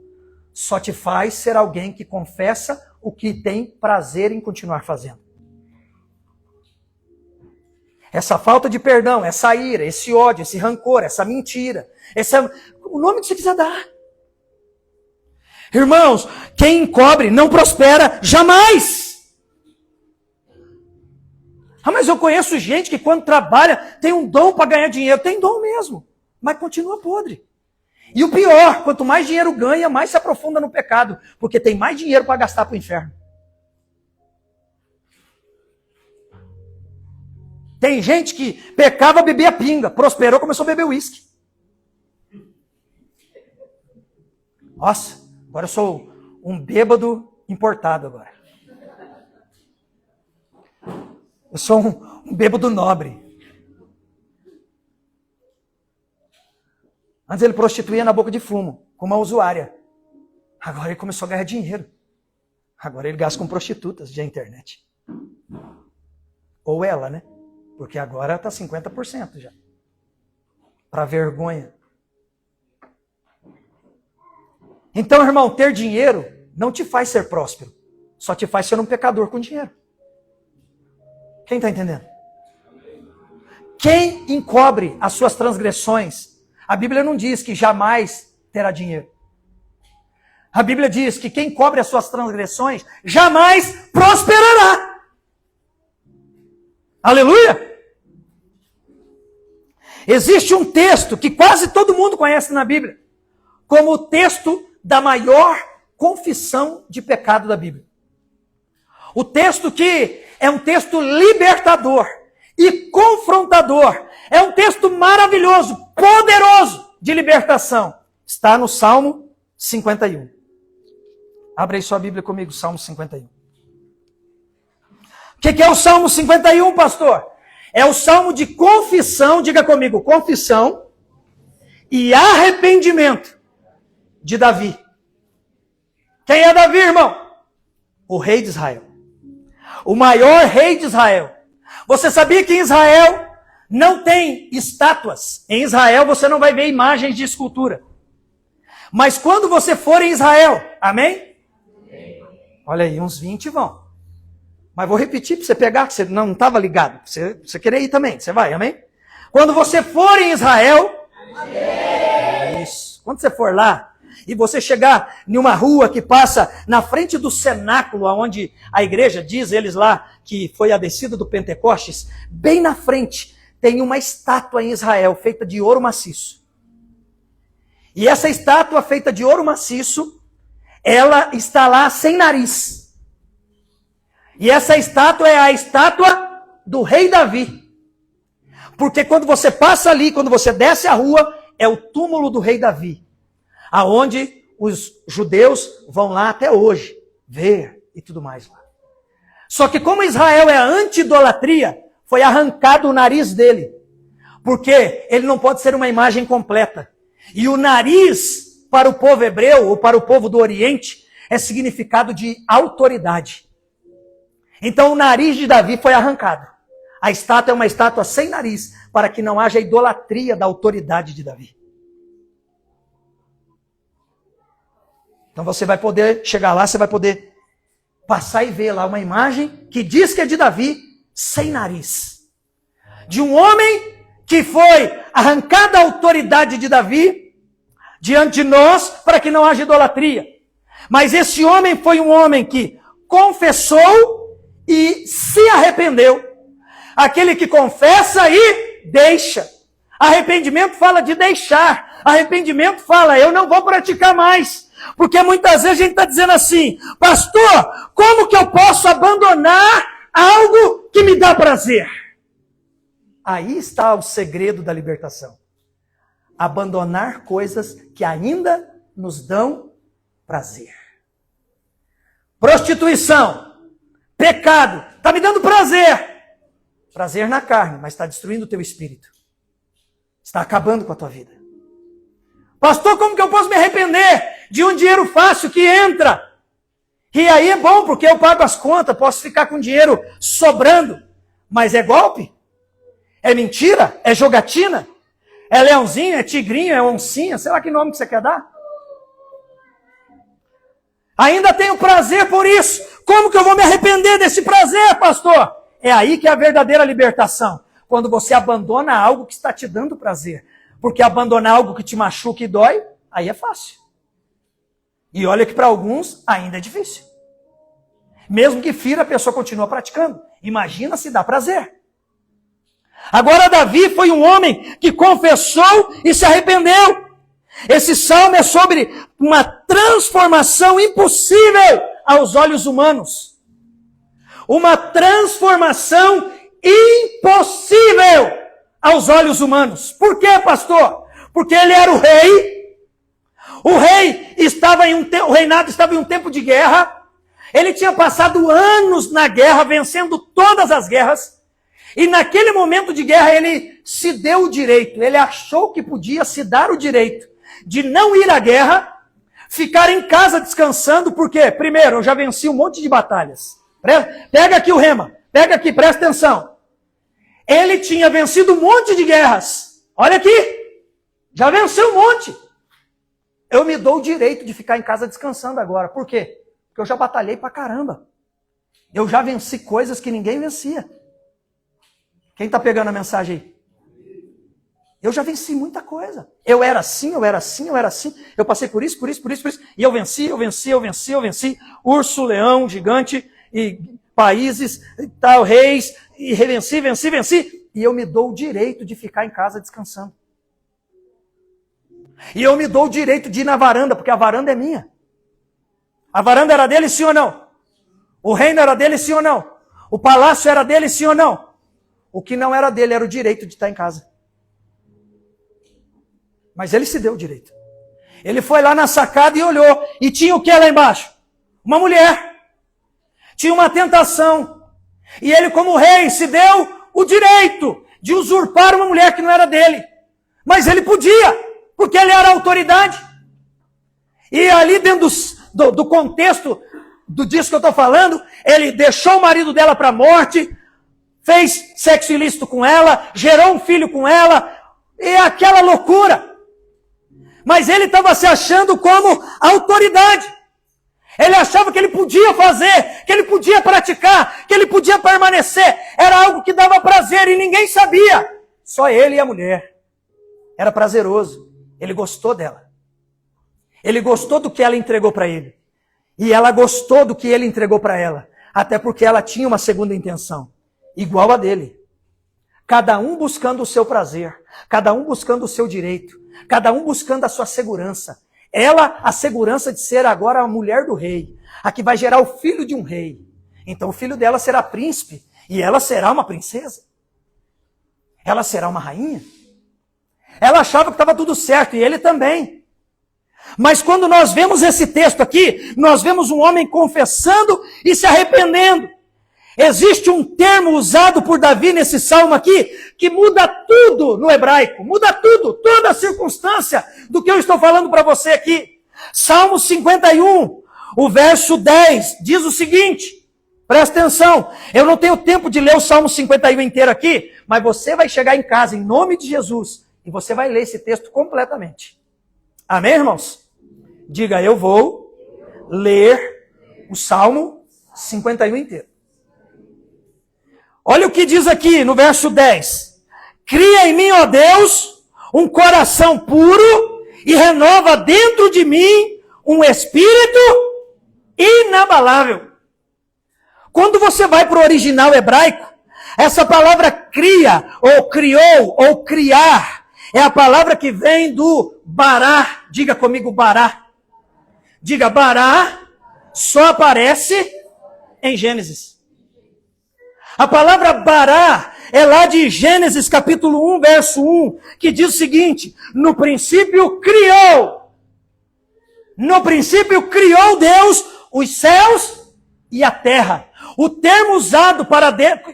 A: Só te faz ser alguém que confessa o que tem prazer em continuar fazendo. Essa falta de perdão, essa ira, esse ódio, esse rancor, essa mentira, o nome que você quiser dar. Irmãos, quem encobre não prospera jamais. Ah, mas eu conheço gente que quando trabalha tem um dom para ganhar dinheiro. Tem dom mesmo, mas continua podre. E o pior, quanto mais dinheiro ganha, mais se aprofunda no pecado, porque tem mais dinheiro para gastar para o inferno. Tem gente que pecava, bebia pinga, prosperou, começou a beber uísque. Nossa, agora eu sou um bêbado importado agora. Eu sou um bêbado nobre. Antes ele prostituía na boca de fumo, com uma usuária. Agora ele começou a ganhar dinheiro. Agora ele gasta com prostitutas de internet. Ou ela, né? Porque agora está 50% já. Para vergonha. Então, irmão, ter dinheiro não te faz ser próspero. Só te faz ser um pecador com dinheiro. Quem está entendendo? Quem encobre as suas transgressões, a Bíblia não diz que jamais terá dinheiro. A Bíblia diz que quem cobre as suas transgressões jamais prosperará. Aleluia! Existe um texto que quase todo mundo conhece na Bíblia, como o texto da maior confissão de pecado da Bíblia. O texto que é um texto libertador e confrontador. É um texto maravilhoso, poderoso de libertação. Está no Salmo 51. Abre aí sua Bíblia comigo, Salmo 51. O que é o Salmo 51, pastor? É o Salmo de confissão, diga comigo, confissão e arrependimento de Davi. Quem é Davi, irmão? O rei de Israel. O maior rei de Israel. Você sabia que em Israel não tem estátuas? Em Israel você não vai ver imagens de escultura. Mas quando você for em Israel, amém? Olha aí, uns 20 vão. Mas vou repetir para você pegar, que você não estava ligado. Você querer ir também, você vai, amém? Quando você for em Israel, amém. Isso. Quando você for lá, e você chegar em uma rua que passa na frente do cenáculo, onde a igreja diz, eles lá, que foi a descida do Pentecostes, bem na frente tem uma estátua em Israel, feita de ouro maciço. E essa estátua feita de ouro maciço, ela está lá sem nariz. E essa estátua é a estátua do rei Davi. Porque quando você passa ali, quando você desce a rua, é o túmulo do rei Davi. Aonde os judeus vão lá até hoje, ver e tudo mais lá. Só que como Israel é anti-idolatria, foi arrancado o nariz dele. Porque ele não pode ser uma imagem completa. E o nariz, para o povo hebreu, ou para o povo do Oriente, é significado de autoridade. Então o nariz de Davi foi arrancado. A estátua é uma estátua sem nariz, para que não haja idolatria da autoridade de Davi. Então você vai poder chegar lá, você vai poder passar e ver lá uma imagem que diz que é de Davi, sem nariz. De um homem que foi arrancada a autoridade de Davi diante de nós para que não haja idolatria. Mas esse homem foi um homem que confessou e se arrependeu. Aquele que confessa e deixa. Arrependimento fala de deixar. Arrependimento fala, eu não vou praticar mais. Porque muitas vezes a gente está dizendo assim, pastor, como que eu posso abandonar algo que me dá prazer? Aí está o segredo da libertação. Abandonar coisas que ainda nos dão prazer. Prostituição, pecado, está me dando prazer. Prazer na carne, mas está destruindo o teu espírito. Está acabando com a tua vida. Pastor, como que eu posso me arrepender de um dinheiro fácil que entra? E aí é bom, porque eu pago as contas, posso ficar com dinheiro sobrando. Mas é golpe? É mentira? É jogatina? É leãozinho? É tigrinho? É oncinha? Sei lá que nome que você quer dar. Ainda tenho prazer por isso. Como que eu vou me arrepender desse prazer, pastor? É aí que é a verdadeira libertação. Quando você abandona algo que está te dando prazer. Porque abandonar algo que te machuca e dói, aí é fácil. E olha que para alguns ainda é difícil. Mesmo que fira, a pessoa continua praticando. Imagina se dá prazer. Agora Davi foi um homem que confessou e se arrependeu. Esse salmo é sobre uma transformação impossível aos olhos humanos. Uma transformação impossível aos olhos humanos. Por quê, pastor? Porque ele era o rei. O rei o reinado estava em um tempo de guerra. Ele tinha passado anos na guerra, vencendo todas as guerras. E naquele momento de guerra ele se deu o direito. Ele achou que podia se dar o direito de não ir à guerra, ficar em casa descansando, porque, primeiro, eu já venci um monte de batalhas. Pega aqui o rema, pega aqui, presta atenção. Ele tinha vencido um monte de guerras. Olha aqui, já venceu um monte. Eu me dou o direito de ficar em casa descansando agora. Por quê? Porque eu já batalhei pra caramba. Eu já venci coisas que ninguém vencia. Quem está pegando a mensagem aí? Eu já venci muita coisa. Eu era assim. Eu passei por isso. E eu venci. Urso, leão, gigante, e países, e tal, reis, e venci. E eu me dou o direito de ficar em casa descansando. E eu me dou o direito de ir na varanda, porque a varanda é minha. A varanda era dele, sim ou não? O reino era dele, sim ou não? O palácio era dele, sim ou não? O que não era dele era o direito de estar em casa. Mas ele se deu o direito. Ele foi lá na sacada e olhou. E tinha o que lá embaixo? Uma mulher. Tinha uma tentação. E ele, como rei, se deu o direito de usurpar uma mulher que não era dele. Mas ele podia, porque ele era a autoridade. E ali dentro do contexto disso que eu estou falando, ele deixou o marido dela para a morte, fez sexo ilícito com ela, gerou um filho com ela, e aquela loucura. Mas ele estava se achando como autoridade. Ele achava que ele podia fazer, que ele podia praticar, que ele podia permanecer. Era algo que dava prazer e ninguém sabia. Só ele e a mulher. Era prazeroso. Ele gostou dela. Ele gostou do que ela entregou para ele. E ela gostou do que ele entregou para ela. Até porque ela tinha uma segunda intenção. Igual a dele. Cada um buscando o seu prazer. Cada um buscando o seu direito. Cada um buscando a sua segurança. Ela, a segurança de ser agora a mulher do rei. A que vai gerar o filho de um rei. Então o filho dela será príncipe. E ela será uma princesa. Ela será uma rainha. Ela achava que estava tudo certo. E ele também. Mas quando nós vemos esse texto aqui, nós vemos um homem confessando e se arrependendo. Existe um termo usado por Davi nesse salmo aqui, que muda tudo no hebraico, muda tudo, toda a circunstância do que eu estou falando para você aqui. Salmo 51, o verso 10, diz o seguinte, presta atenção, eu não tenho tempo de ler o Salmo 51 inteiro aqui, mas você vai chegar em casa em nome de Jesus, e você vai ler esse texto completamente. Amém, irmãos? Diga, eu vou ler o Salmo 51 inteiro. Olha o que diz aqui no verso 10. Cria em mim, ó Deus, um coração puro e renova dentro de mim um espírito inabalável. Quando você vai para o original hebraico, essa palavra cria, ou criou, ou criar, é a palavra que vem do bará. Diga comigo, bará. Diga, bará só aparece em Gênesis. A palavra bará é lá de Gênesis capítulo 1, verso 1, que diz o seguinte, no princípio criou Deus os céus e a terra. O termo usado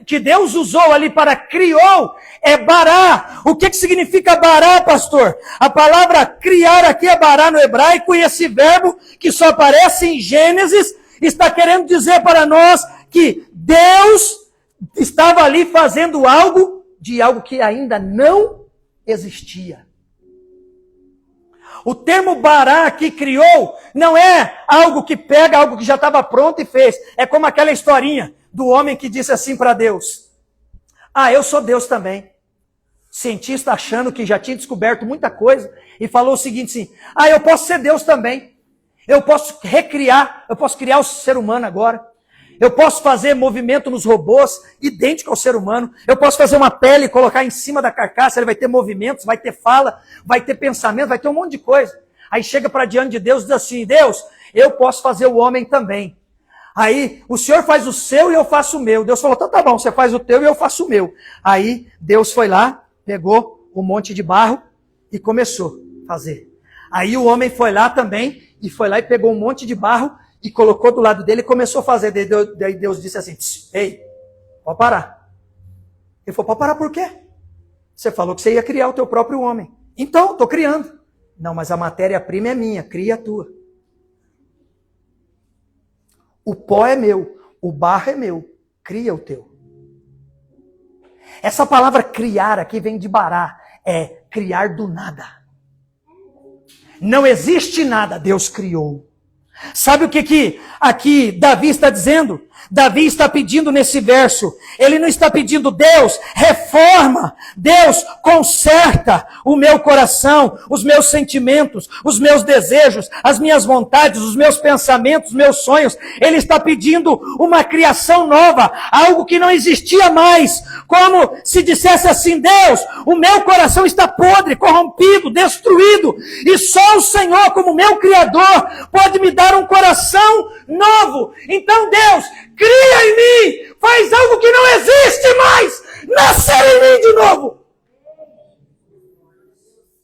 A: que Deus usou ali para criou é bará. O que significa bará, pastor? A palavra criar aqui é bará no hebraico e esse verbo que só aparece em Gênesis está querendo dizer para nós que Deus estava ali fazendo algo que ainda não existia. O termo bará que criou não é algo que pega algo que já estava pronto e fez. É como aquela historinha do homem que disse assim para Deus. Eu sou Deus também. Cientista achando que já tinha descoberto muita coisa e falou o seguinte assim, eu posso ser Deus também. Eu posso criar o ser humano agora. Eu posso fazer movimento nos robôs, idêntico ao ser humano. Eu posso fazer uma pele e colocar em cima da carcaça, ele vai ter movimentos, vai ter fala, vai ter pensamento, vai ter um monte de coisa. Aí chega para diante de Deus e diz assim, Deus, eu posso fazer o homem também. Aí o Senhor faz o seu e eu faço o meu. Deus falou, então tá bom, você faz o teu e eu faço o meu. Aí Deus foi lá, pegou um monte de barro e começou a fazer. Aí o homem foi lá também, e foi lá e pegou um monte de barro, e colocou do lado dele e começou a fazer. Daí Deus disse assim, ei, pode parar. Ele falou, pode parar por quê? Você falou que você ia criar o teu próprio homem. Então, estou criando. Não, mas a matéria-prima é minha, cria a tua. O pó é meu, o barro é meu, cria o teu. Essa palavra criar aqui vem de bará, é criar do nada. Não existe nada, Deus criou. Sabe o que aqui Davi está dizendo? Davi está pedindo nesse verso, ele não está pedindo, Deus, reforma, Deus, conserta o meu coração, os meus sentimentos, os meus desejos, as minhas vontades, os meus pensamentos, os meus sonhos. Ele está pedindo uma criação nova, algo que não existia mais, como se dissesse assim, Deus, o meu coração está podre, corrompido, destruído, e só o Senhor, como meu Criador, pode me dar um coração novo. Então, Deus, cria em mim, faz algo que não existe mais, nascer em mim de novo.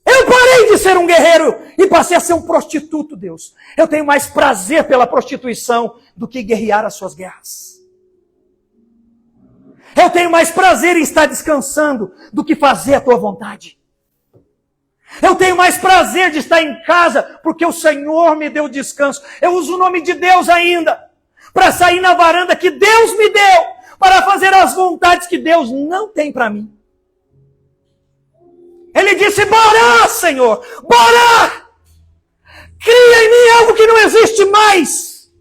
A: Eu parei de ser um guerreiro e passei a ser um prostituto, Deus. Eu tenho mais prazer pela prostituição do que guerrear as suas guerras. Eu tenho mais prazer em estar descansando do que fazer a tua vontade. Eu tenho mais prazer de estar em casa porque o Senhor me deu descanso. Eu uso o nome de Deus ainda para sair na varanda que Deus me deu, para fazer as vontades que Deus não tem para mim. Ele disse, bora, Senhor, bora! Cria em mim algo que não existe mais.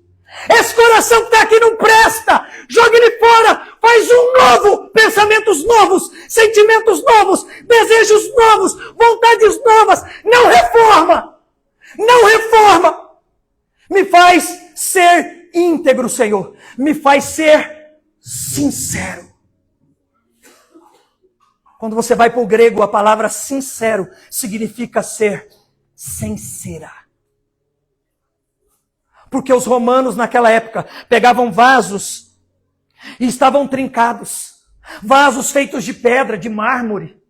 A: Esse coração que está aqui não presta. Joga ele fora, faz um novo, pensamentos novos, sentimentos novos, desejos novos, vontades novas. Não reforma, não reforma. Me faz ser íntegro, Senhor. Me faz ser sincero. Quando você vai para o grego, a palavra sincero significa ser sincera. Porque os romanos naquela época pegavam vasos e estavam trincados. Vasos feitos de pedra, de mármore,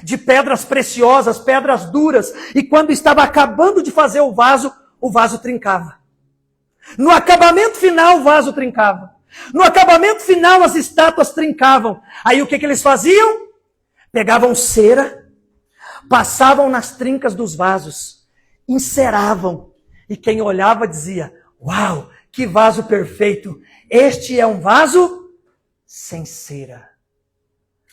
A: de pedras preciosas, pedras duras. E quando estava acabando de fazer o vaso trincava. No acabamento final, o vaso trincava. No acabamento final, as estátuas trincavam. Aí o que eles faziam? Pegavam cera, passavam nas trincas dos vasos, enceravam. E quem olhava dizia, uau, que vaso perfeito. Este é um vaso sem cera.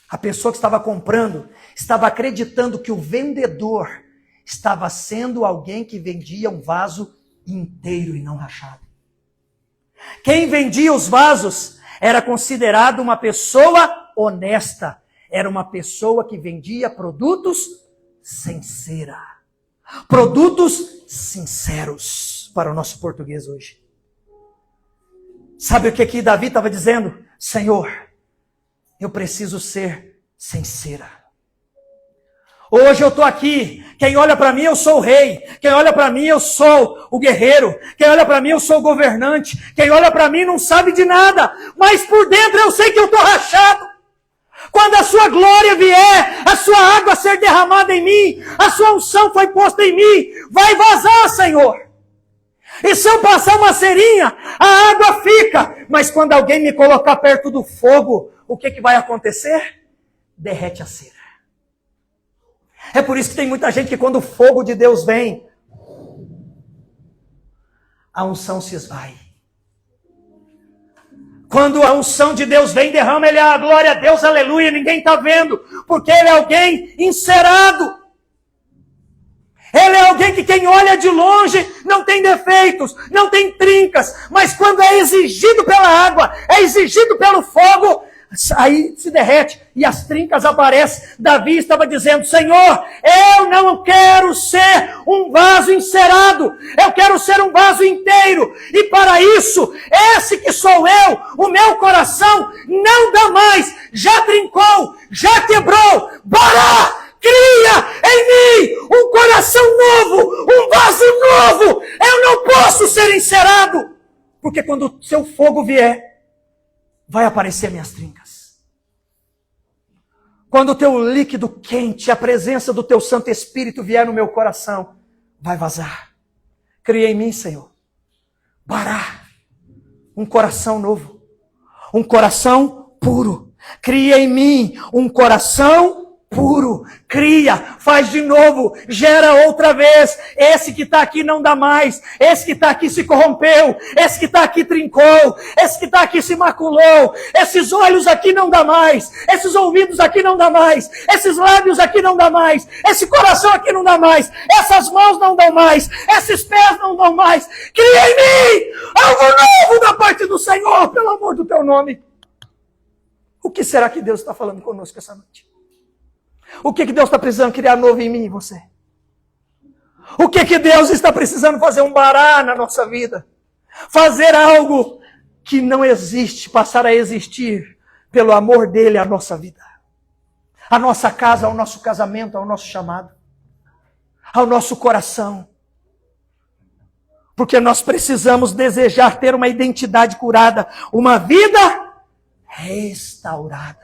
A: A pessoa que estava comprando estava acreditando que o vendedor estava sendo alguém que vendia um vaso inteiro e não rachado. Quem vendia os vasos era considerado uma pessoa honesta. Era uma pessoa que vendia produtos sem cera. Produtos sinceros, para o nosso português hoje. Sabe o que aqui Davi estava dizendo? Senhor, eu preciso ser sincera. Hoje eu estou aqui, quem olha para mim eu sou o rei, quem olha para mim eu sou o guerreiro, quem olha para mim eu sou o governante, quem olha para mim não sabe de nada, mas por dentro eu sei que eu estou rachado. Quando a sua glória vier, a sua água ser derramada em mim, a sua unção foi posta em mim, vai vazar, Senhor. E se eu passar uma cerinha, a água fica. Mas quando alguém me colocar perto do fogo, o que vai acontecer? Derrete a cera. É por isso que tem muita gente que quando o fogo de Deus vem, a unção se esvai. Quando a unção de Deus vem, derrama ele a glória a Deus, aleluia, ninguém está vendo, porque ele é alguém encerado. Ele é alguém que quem olha de longe não tem defeitos, não tem trincas, mas quando é exigido pela água, é exigido pelo fogo, aí se derrete e as trincas aparecem. Davi estava dizendo: Senhor, eu não quero ser um vaso encerado, eu quero ser um vaso inteiro, e para isso, esse que sou eu, o meu coração não dá mais, já trincou, já quebrou. Bará! Cria em mim um coração novo, um vaso novo. Eu não posso ser encerado, porque quando o seu fogo vier, vai aparecer minhas trincas. Quando o teu líquido quente, a presença do teu Santo Espírito vier no meu coração, vai vazar. Cria em mim, Senhor, Bará, um coração novo, um coração puro. Cria em mim um coração puro, cria, faz de novo, gera outra vez. Esse que está aqui não dá mais, esse que está aqui se corrompeu, esse que está aqui trincou, esse que está aqui se maculou, esses olhos aqui não dá mais, esses ouvidos aqui não dá mais, esses lábios aqui não dá mais, esse coração aqui não dá mais, essas mãos não dão mais, esses pés não dão mais. Cria em mim algo novo da parte do Senhor, pelo amor do teu nome. O que será que Deus está falando conosco essa noite? O que Deus está precisando criar novo em mim e você? O que Deus está precisando fazer um bará na nossa vida? Fazer algo que não existe, passar a existir pelo amor dele à nossa vida. À nossa casa, ao nosso casamento, ao nosso chamado. Ao nosso coração. Porque nós precisamos desejar ter uma identidade curada, uma vida restaurada.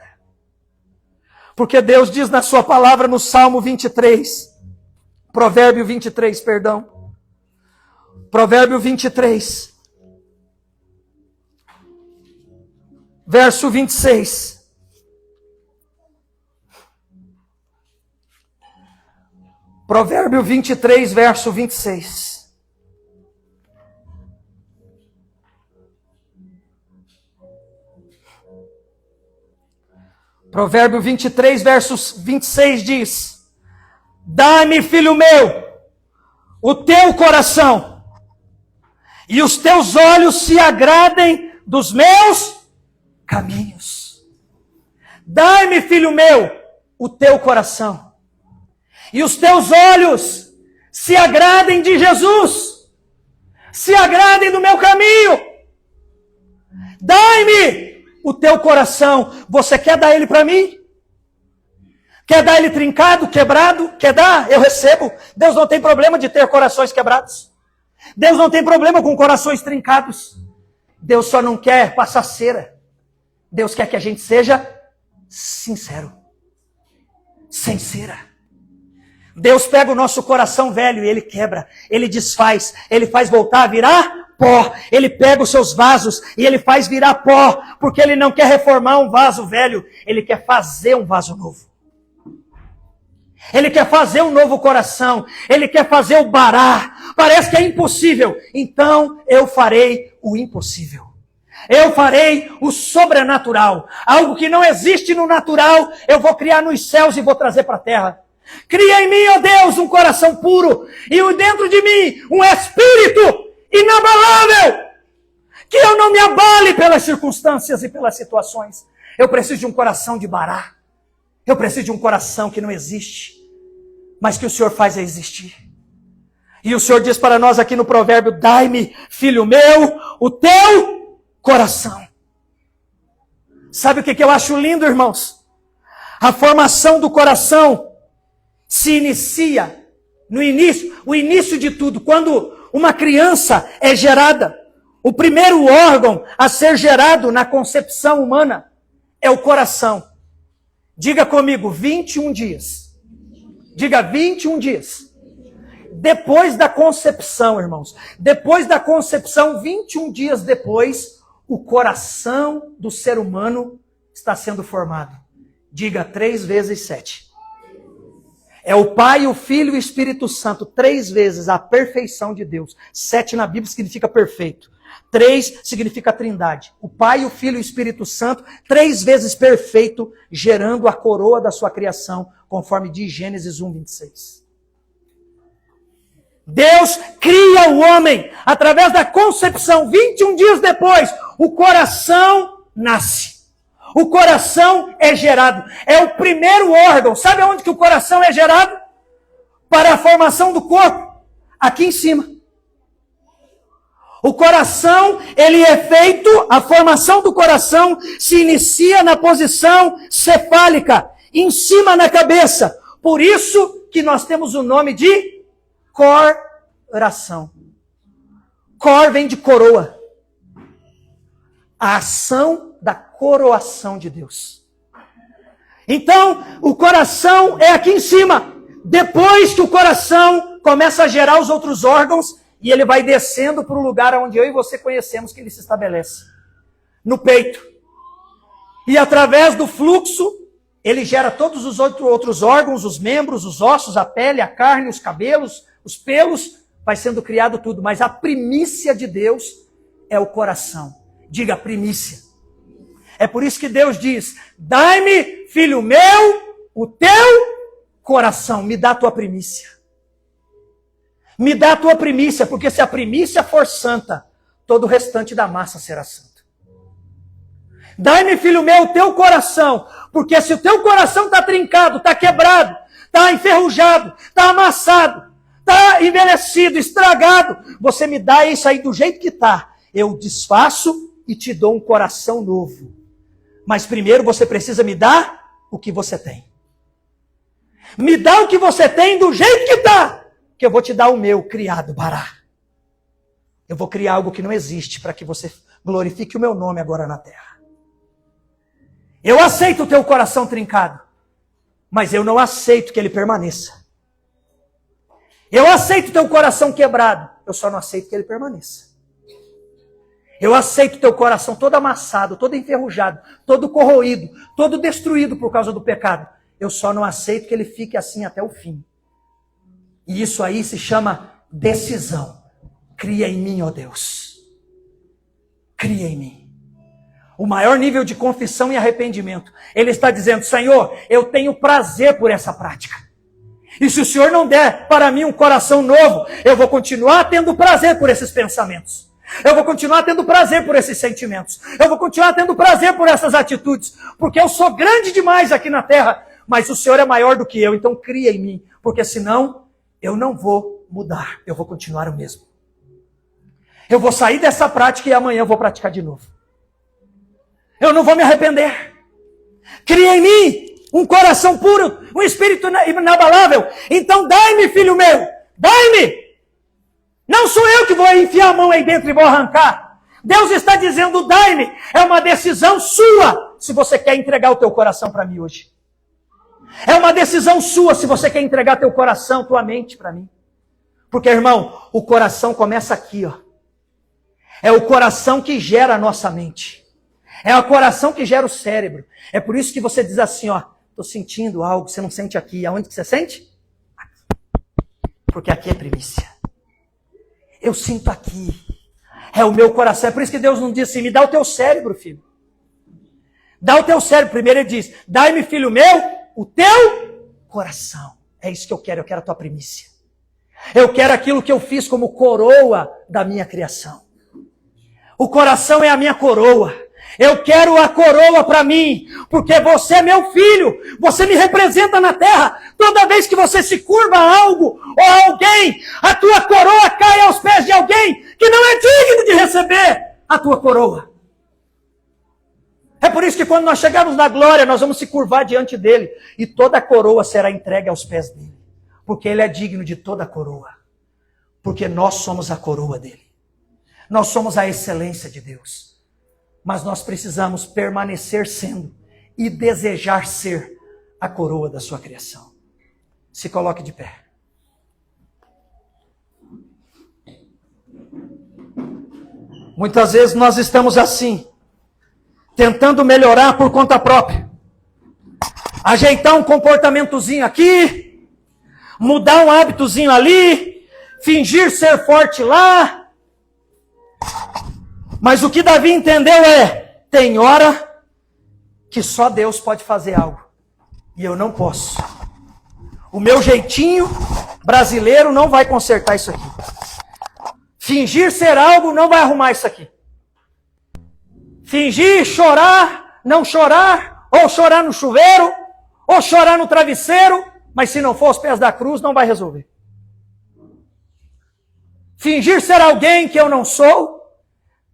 A: Porque Deus diz na sua palavra no Salmo 23, Provérbio 23, perdão. Provérbio 23, verso 26. Provérbio 23, verso 26. Provérbio 23, versos 26 diz: Dá-me, filho meu, o teu coração, e os teus olhos se agradem dos meus caminhos. Dá-me, filho meu, o teu coração, e os teus olhos se agradem de Jesus, se agradem do meu caminho. Dá-me o teu coração. Você quer dar ele para mim? Quer dar ele trincado, quebrado? Quer dar? Eu recebo. Deus não tem problema de ter corações quebrados. Deus não tem problema com corações trincados. Deus só não quer passar cera. Deus quer que a gente seja sincero. Sem cera. Deus pega o nosso coração velho e ele quebra, ele desfaz, ele faz voltar a virar pó. Ele pega os seus vasos e ele faz virar pó, porque ele não quer reformar um vaso velho, ele quer fazer um vaso novo. Ele quer fazer um novo coração, ele quer fazer o bará. Parece que é impossível, então eu farei o impossível. Eu farei o sobrenatural. Algo que não existe no natural, eu vou criar nos céus e vou trazer para a terra. Cria em mim, ó Deus, um coração puro, e dentro de mim um espírito inabalável, que eu não me abale pelas circunstâncias e pelas situações. Eu preciso de um coração de bará. Eu preciso de um coração que não existe, mas que o Senhor faz existir. E o Senhor diz para nós aqui no provérbio: dai-me, filho meu, o teu coração. Sabe o que eu acho lindo, irmãos? A formação do coração se inicia no início, o início de tudo, quando uma criança é gerada. O primeiro órgão a ser gerado na concepção humana é o coração. Diga comigo, 21 dias. Diga 21 dias. Depois da concepção, irmãos. Depois da concepção, 21 dias depois, o coração do ser humano está sendo formado. Diga 3 vezes 7. É o Pai, o Filho e o Espírito Santo. 3 vezes a perfeição de Deus. 7 na Bíblia significa perfeito. 3 significa trindade. O Pai, o Filho e o Espírito Santo, 3 vezes perfeito, gerando a coroa da sua criação, conforme diz Gênesis 1, 26. Deus cria o homem através da concepção. 21 dias depois, o coração nasce. O coração é gerado. É o primeiro órgão. Sabe onde que o coração é gerado? Para a formação do corpo. Aqui em cima. O coração, ele é feito, a formação do coração se inicia na posição cefálica, em cima na cabeça. Por isso que nós temos o nome de coração. Cor vem de coroa. A ação da coroação de Deus. Então, o coração é aqui em cima. Depois que o coração começa a gerar os outros órgãos, e ele vai descendo para o lugar onde eu e você conhecemos que ele se estabelece. No peito. E através do fluxo, ele gera todos os outros órgãos, os membros, os ossos, a pele, a carne, os cabelos, os pelos, vai sendo criado tudo. Mas a primícia de Deus é o coração. Diga primícia. É por isso que Deus diz, dai-me, filho meu, o teu coração, me dá a tua primícia. Me dá a tua primícia, porque se a primícia for santa, todo o restante da massa será santo. Dai-me, filho meu, o teu coração, porque se o teu coração está trincado, está quebrado, está enferrujado, está amassado, está envelhecido, estragado, você me dá isso aí do jeito que está. Eu desfaço e te dou um coração novo. Mas primeiro você precisa me dar o que você tem. Me dá o que você tem do jeito que está. Que eu vou te dar o meu criado, Bará. Eu vou criar algo que não existe para que você glorifique o meu nome agora na terra. Eu aceito o teu coração trincado, mas eu não aceito que ele permaneça. Eu aceito o teu coração quebrado, eu só não aceito que ele permaneça. Eu aceito o teu coração todo amassado, todo enferrujado, todo corroído, todo destruído por causa do pecado. Eu só não aceito que ele fique assim até o fim. E isso aí se chama decisão. Cria em mim, ó Deus. Cria em mim. O maior nível de confissão e arrependimento. Ele está dizendo, Senhor, eu tenho prazer por essa prática. E se o Senhor não der para mim um coração novo, eu vou continuar tendo prazer por esses pensamentos. Eu vou continuar tendo prazer por esses sentimentos. Eu vou continuar tendo prazer por essas atitudes. Porque eu sou grande demais aqui na terra. Mas o Senhor é maior do que eu. Então cria em mim. Porque senão eu não vou mudar. Eu vou continuar o mesmo. Eu vou sair dessa prática e amanhã eu vou praticar de novo. Eu não vou me arrepender. Cria em mim um coração puro, um espírito inabalável. Então dai-me, filho meu. Dai-me. Não sou eu que vou enfiar a mão aí dentro e vou arrancar. Deus está dizendo, dai-me. É uma decisão sua, se você quer entregar o teu coração para mim hoje. É uma decisão sua, se você quer entregar teu coração, tua mente para mim. Porque, irmão, o coração começa aqui, ó. É o coração que gera a nossa mente. É o coração que gera o cérebro. É por isso que você diz assim, ó, tô sentindo algo, você não sente aqui. Aonde que você sente? Porque aqui é primícia. Eu sinto aqui. É o meu coração. É por isso que Deus não diz assim, me dá o teu cérebro, filho. Dá o teu cérebro. Primeiro ele diz, dai-me, filho meu, o teu coração. É isso que eu quero a tua primícia. Eu quero aquilo que eu fiz como coroa da minha criação. O coração é a minha coroa. Eu quero a coroa para mim, porque você é meu filho, você me representa na terra. Toda vez que você se curva a algo ou a alguém, a tua coroa cai aos pés de alguém que não é digno de receber a tua coroa. É por isso que quando nós chegarmos na glória, nós vamos se curvar diante dele e toda a coroa será entregue aos pés dele, porque ele é digno de toda a coroa, porque nós somos a coroa dele. Nós somos a excelência de Deus. Mas nós precisamos permanecer sendo e desejar ser a coroa da sua criação. Se coloque de pé. Muitas vezes nós estamos assim, tentando melhorar por conta própria. Ajeitar um comportamentozinho aqui, mudar um hábitozinho ali, fingir ser forte lá. Mas o que Davi entendeu é, tem hora que só Deus pode fazer algo. E eu não posso. O meu jeitinho brasileiro não vai consertar isso aqui. Fingir ser algo não vai arrumar isso aqui. Fingir chorar não chorar, ou chorar no chuveiro, ou chorar no travesseiro, mas se não for aos pés da cruz, não vai resolver. Fingir ser alguém que eu não sou,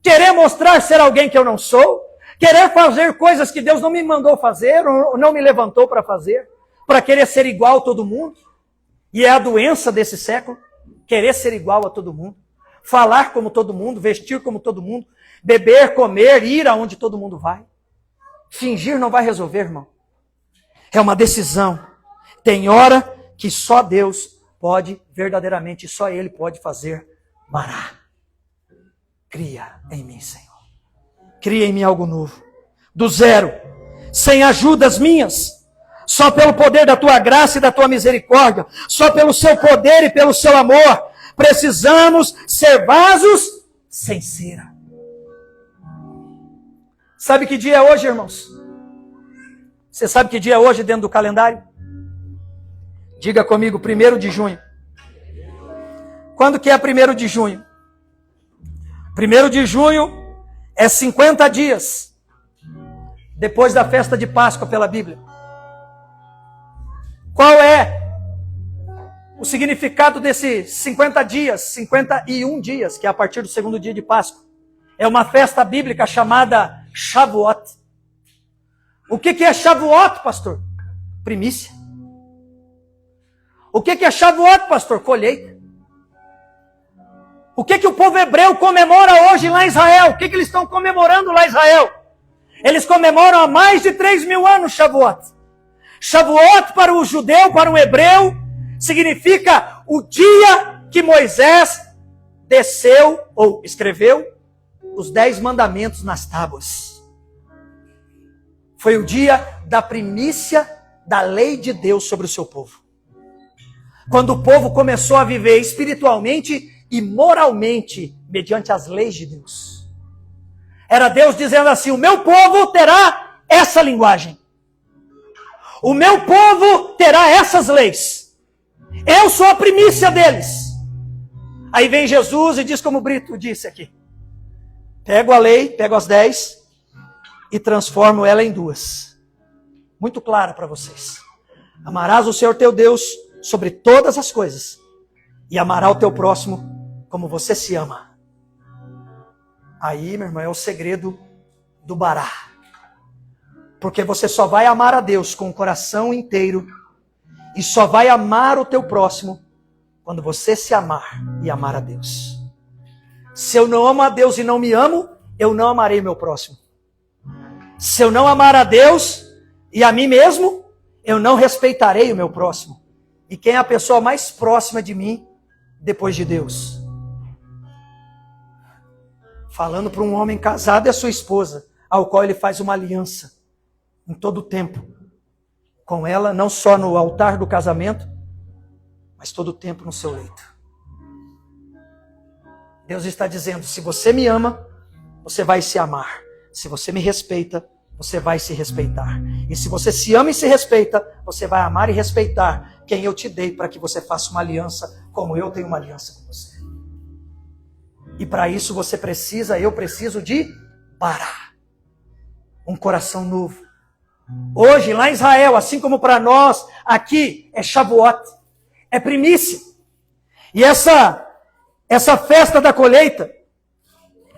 A: querer mostrar ser alguém que eu não sou, querer fazer coisas que Deus não me mandou fazer, ou não me levantou para fazer, para querer ser igual a todo mundo, e é a doença desse século, querer ser igual a todo mundo, falar como todo mundo, vestir como todo mundo, beber, comer, ir aonde todo mundo vai. Fingir não vai resolver, irmão. É uma decisão. Tem hora que só Deus pode, verdadeiramente, só Ele pode fazer parar. Cria em mim, Senhor. Cria em mim algo novo. Do zero. Sem ajudas minhas. Só pelo poder da Tua graça e da Tua misericórdia. Só pelo Seu poder e pelo Seu amor. Precisamos ser vasos sem cera. Sabe que dia é hoje, irmãos? Você sabe que dia é hoje dentro do calendário? Diga comigo, 1º de junho. Quando que é 1º de junho? 1º de junho é 50 dias depois da festa de Páscoa pela Bíblia. Qual é o significado desses 50 dias, 51 dias, que é a partir do 2º dia de Páscoa? É uma festa bíblica chamada Shavuot. O que é Shavuot, pastor? Primícia. O que é Shavuot, pastor? Colheita. O que o povo hebreu comemora hoje lá em Israel? O que eles estão comemorando lá em Israel? Eles comemoram há mais de 3.000 anos Shavuot. Shavuot para o judeu, para o hebreu, significa o dia que Moisés desceu ou escreveu os 10 mandamentos nas tábuas. Foi o dia da primícia da lei de Deus sobre o seu povo. Quando o povo começou a viver espiritualmente e moralmente mediante as leis de Deus. Era Deus dizendo assim: o meu povo terá essa linguagem. O meu povo terá essas leis. Eu sou a primícia deles. Aí vem Jesus e diz como o Brito disse aqui: pego a lei, pego as 10 e transformo ela em 2. Muito clara para vocês. Amarás o Senhor teu Deus sobre todas as coisas e amará o teu próximo como você se ama. Aí, meu irmão, é o segredo do Bará. Porque você só vai amar a Deus com o coração inteiro e só vai amar o teu próximo quando você se amar e amar a Deus. Se eu não amo a Deus e não me amo, eu não amarei meu próximo. Se eu não amar a Deus e a mim mesmo, eu não respeitarei o meu próximo. E quem é a pessoa mais próxima de mim depois de Deus? Falando para um homem casado é a sua esposa, ao qual ele faz uma aliança em todo o tempo com ela, não só no altar do casamento, mas todo o tempo no seu leito. Deus está dizendo: se você me ama, você vai se amar. Se você me respeita, você vai se respeitar. E se você se ama e se respeita, você vai amar e respeitar quem eu te dei para que você faça uma aliança como eu tenho uma aliança com você. E para isso você precisa, eu preciso de Bará. Um coração novo. Hoje, lá em Israel, assim como para nós, aqui é Shavuot. É primícia. E essa festa da colheita,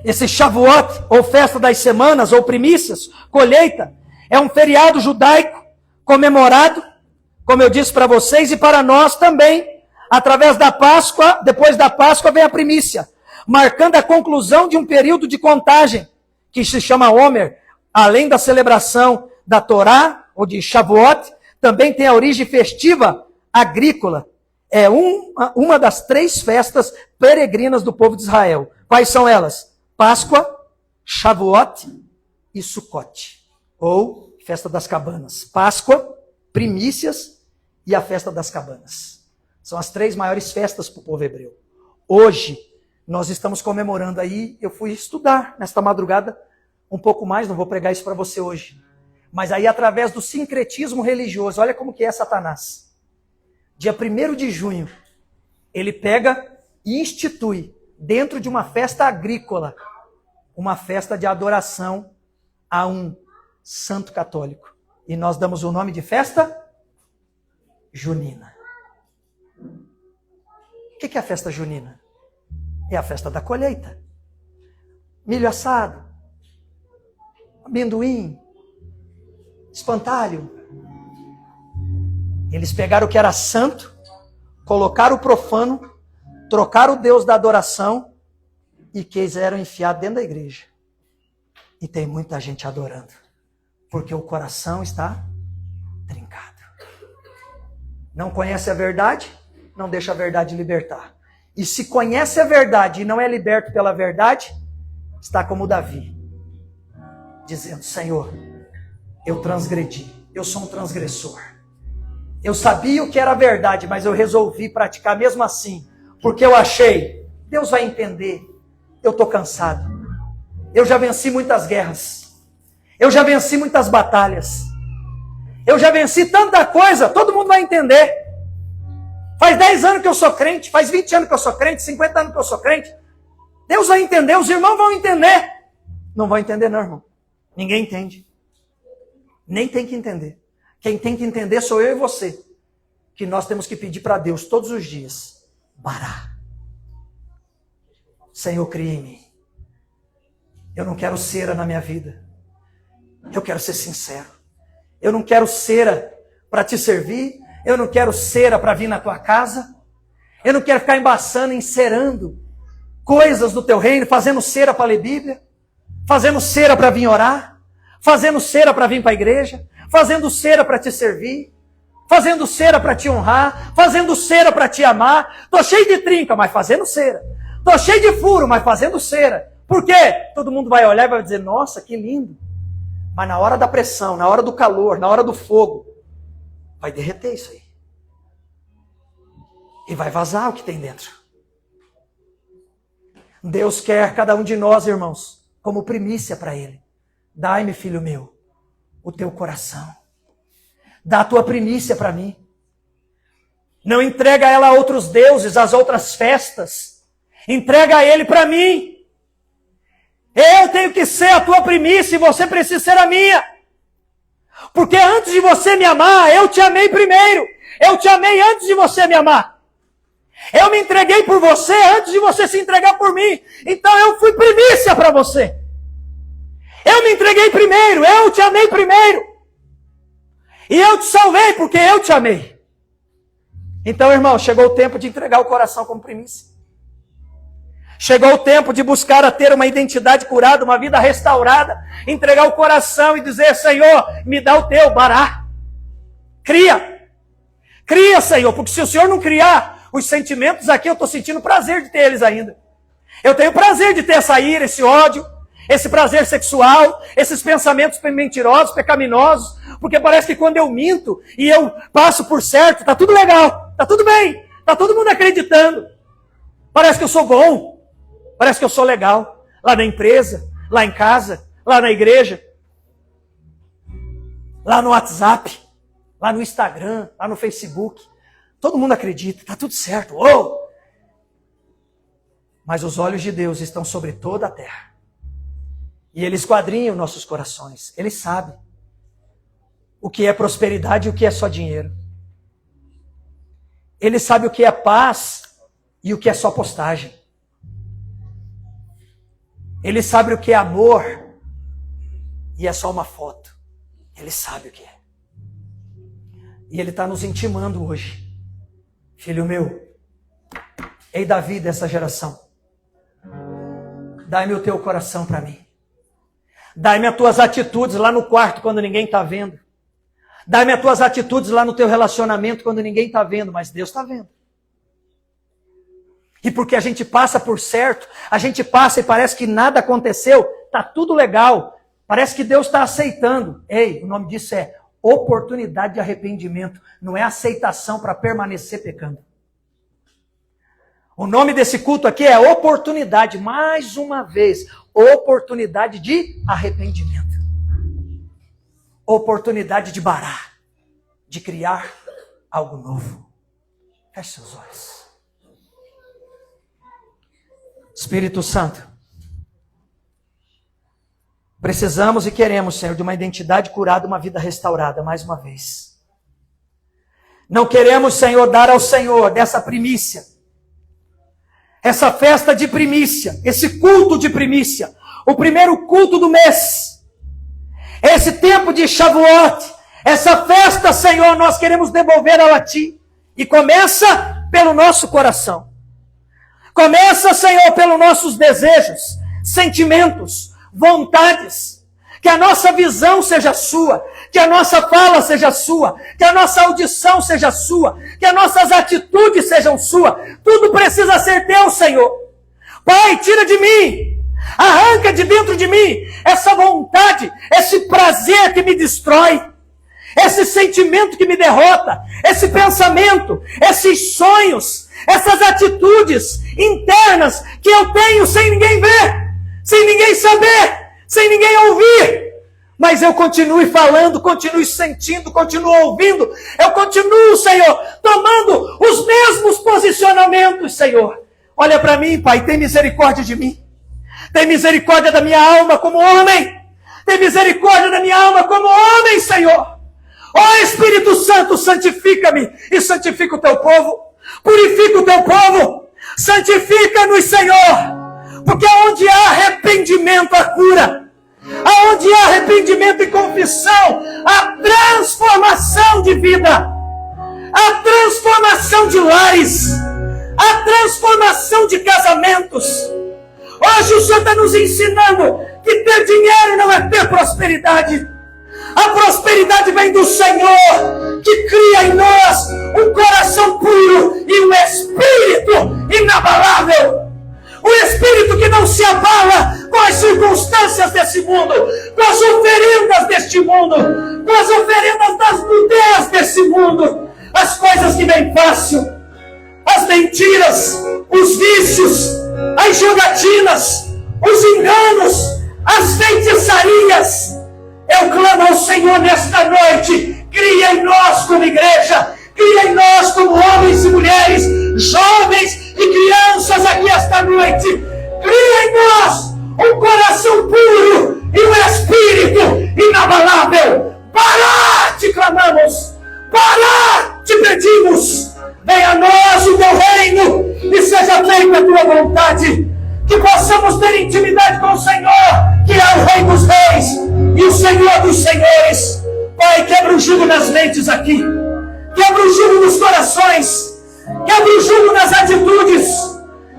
A: esse Shavuot, ou festa das semanas, ou primícias, colheita, é um feriado judaico comemorado, como eu disse para vocês, e para nós também, através da Páscoa. Depois da Páscoa vem a primícia, marcando a conclusão de um período de contagem, que se chama Homer. Além da celebração da Torá, ou de Shavuot, também tem a origem festiva agrícola. É uma das 3 festas peregrinas do povo de Israel. Quais são elas? Páscoa, Shavuot e Sukkot, ou festa das cabanas. Páscoa, primícias e a festa das cabanas. São as 3 maiores festas para o povo hebreu. Hoje, nós estamos comemorando aí, eu fui estudar nesta madrugada um pouco mais, não vou pregar isso para você hoje. Mas aí, através do sincretismo religioso, olha como que é Satanás. Dia 1º de junho, ele pega e institui, dentro de uma festa agrícola, uma festa de adoração a um santo católico. E nós damos o nome de festa junina. O que é a festa junina? É a festa da colheita. Milho assado, amendoim, espantalho. Eles pegaram o que era santo, colocaram o profano, trocaram o Deus da adoração e quiseram enfiar dentro da igreja. E tem muita gente adorando, porque o coração está trincado. Não conhece a verdade, não deixa a verdade libertar. E se conhece a verdade e não é liberto pela verdade, está como Davi, dizendo: Senhor, eu transgredi, eu sou um transgressor. Eu sabia o que era verdade, mas eu resolvi praticar mesmo assim, porque eu achei, Deus vai entender, eu estou cansado. Eu já venci muitas guerras, eu já venci muitas batalhas, eu já venci tanta coisa, todo mundo vai entender. Faz 10 anos que eu sou crente, faz 20 anos que eu sou crente, 50 anos que eu sou crente. Deus vai entender, os irmãos vão entender. Não vão entender não, irmão. Ninguém entende. Nem tem que entender. Quem tem que entender sou eu e você. Que nós temos que pedir para Deus todos os dias: Bará. Senhor, cria em mim. Eu não quero cera na minha vida. Eu quero ser sincero. Eu não quero cera para te servir. Eu não quero cera para vir na tua casa. Eu não quero ficar embaçando, encerando coisas do teu reino, fazendo cera para ler Bíblia, fazendo cera para vir orar, fazendo cera para vir para a igreja, fazendo cera para te servir, fazendo cera para te honrar, fazendo cera para te amar. Estou cheio de trinca, mas fazendo cera. Estou cheio de furo, mas fazendo cera. Por quê? Todo mundo vai olhar e vai dizer: nossa, que lindo. Mas na hora da pressão, na hora do calor, na hora do fogo, vai derreter isso aí. E vai vazar o que tem dentro. Deus quer cada um de nós, irmãos, como primícia para Ele. Dai-me, filho meu, o teu coração. Dá a tua primícia para mim. Não entrega ela a outros deuses, às outras festas. Entrega Ele para mim. Eu tenho que ser a tua primícia e você precisa ser a minha. Porque antes de você me amar, eu te amei primeiro. Eu te amei antes de você me amar. Eu me entreguei por você antes de você se entregar por mim. Então eu fui primícia para você. Eu me entreguei primeiro, eu te amei primeiro. E eu te salvei porque eu te amei. Então, irmão, chegou o tempo de entregar o coração como primícia. Chegou o tempo de buscar a ter uma identidade curada, uma vida restaurada. Entregar o coração e dizer: Senhor, me dá o teu, Bará. Cria. Cria, Senhor, porque se o Senhor não criar, os sentimentos aqui eu estou sentindo prazer de ter eles ainda. Eu tenho prazer de ter essa ira, esse ódio, esse prazer sexual, esses pensamentos mentirosos, pecaminosos, porque parece que quando eu minto e eu passo por certo, tá tudo legal, tá tudo bem, tá todo mundo acreditando. Parece que eu sou bom, parece que eu sou legal, lá na empresa, lá em casa, lá na igreja, lá no WhatsApp, lá no Instagram, lá no Facebook. Todo mundo acredita, está tudo certo. Uou! Mas os olhos de Deus estão sobre toda a terra. E Ele esquadrinha os nossos corações. Ele sabe o que é prosperidade e o que é só dinheiro. Ele sabe o que é paz e o que é só postagem. Ele sabe o que é amor e é só uma foto. Ele sabe o que é. E Ele está nos intimando hoje. Filho meu, ei Davi dessa geração, dai-me o teu coração para mim. Dai-me as tuas atitudes lá no quarto quando ninguém está vendo. Dai-me as tuas atitudes lá no teu relacionamento quando ninguém está vendo, mas Deus está vendo. E porque a gente passa por certo, a gente passa e parece que nada aconteceu, está tudo legal, parece que Deus está aceitando. Ei, o nome disso é oportunidade de arrependimento, não é aceitação para permanecer pecando. O nome desse culto aqui é oportunidade, mais uma vez, oportunidade de arrependimento. Oportunidade de barar, de criar algo novo. Feche seus olhos. Espírito Santo, Precisamos e queremos, Senhor, de uma identidade curada, uma vida restaurada, mais uma vez. Não queremos, Senhor, dar ao Senhor dessa primícia, essa festa de primícia, esse culto de primícia, o primeiro culto do mês, esse tempo de Shavuot, essa festa, Senhor, nós queremos devolver a Ti. E começa pelo nosso coração. Começa, Senhor, pelos nossos desejos, sentimentos, vontades. Que a nossa visão seja sua, que a nossa fala seja sua, que a nossa audição seja sua, que as nossas atitudes sejam suas. Tudo precisa ser teu, Senhor. Pai, tira de mim, arranca de dentro de mim essa vontade, esse prazer que me destrói, esse sentimento que me derrota, esse pensamento, esses sonhos, essas atitudes internas que eu tenho sem ninguém ver, sem ninguém saber, sem ninguém ouvir. Mas eu continuo falando, continuo sentindo, continuo ouvindo. Eu continuo, Senhor, tomando os mesmos posicionamentos, Senhor. Olha para mim, Pai, tem misericórdia de mim. Tem misericórdia da minha alma como homem. Tem misericórdia da minha alma como homem, Senhor. Ó Espírito Santo, santifica-me e santifica o teu povo. Purifica o teu povo. Santifica-nos, Senhor. Porque onde há arrependimento, há cura. Aonde há arrependimento e confissão, há transformação de vida. Há transformação de lares. Há transformação de casamentos. Hoje o Senhor está nos ensinando que ter dinheiro não é ter prosperidade. A prosperidade vem do Senhor, que cria em nós um coração puro e um espírito inabalável. O espírito que não se abala com as circunstâncias desse mundo, com as oferendas deste mundo, com as oferendas das nudez desse mundo, as coisas que vêm fácil, as mentiras, os vícios, as jogatinas, os enganos, as feitiçarias. Eu clamo ao Senhor nesta noite, cria em nós como igreja, cria em nós como homens e mulheres, jovens e crianças aqui esta noite, cria em nós um coração puro e um espírito inabalável. Pará, te clamamos, pará, te pedimos, venha a nós o teu reino e seja feita a tua vontade, que possamos ter intimidade com o Senhor, que é o Rei dos Reis e o Senhor dos Senhores. Pai, quebra o jugo nas mentes aqui, quebra o jugo nos corações, quebra o jugo nas atitudes,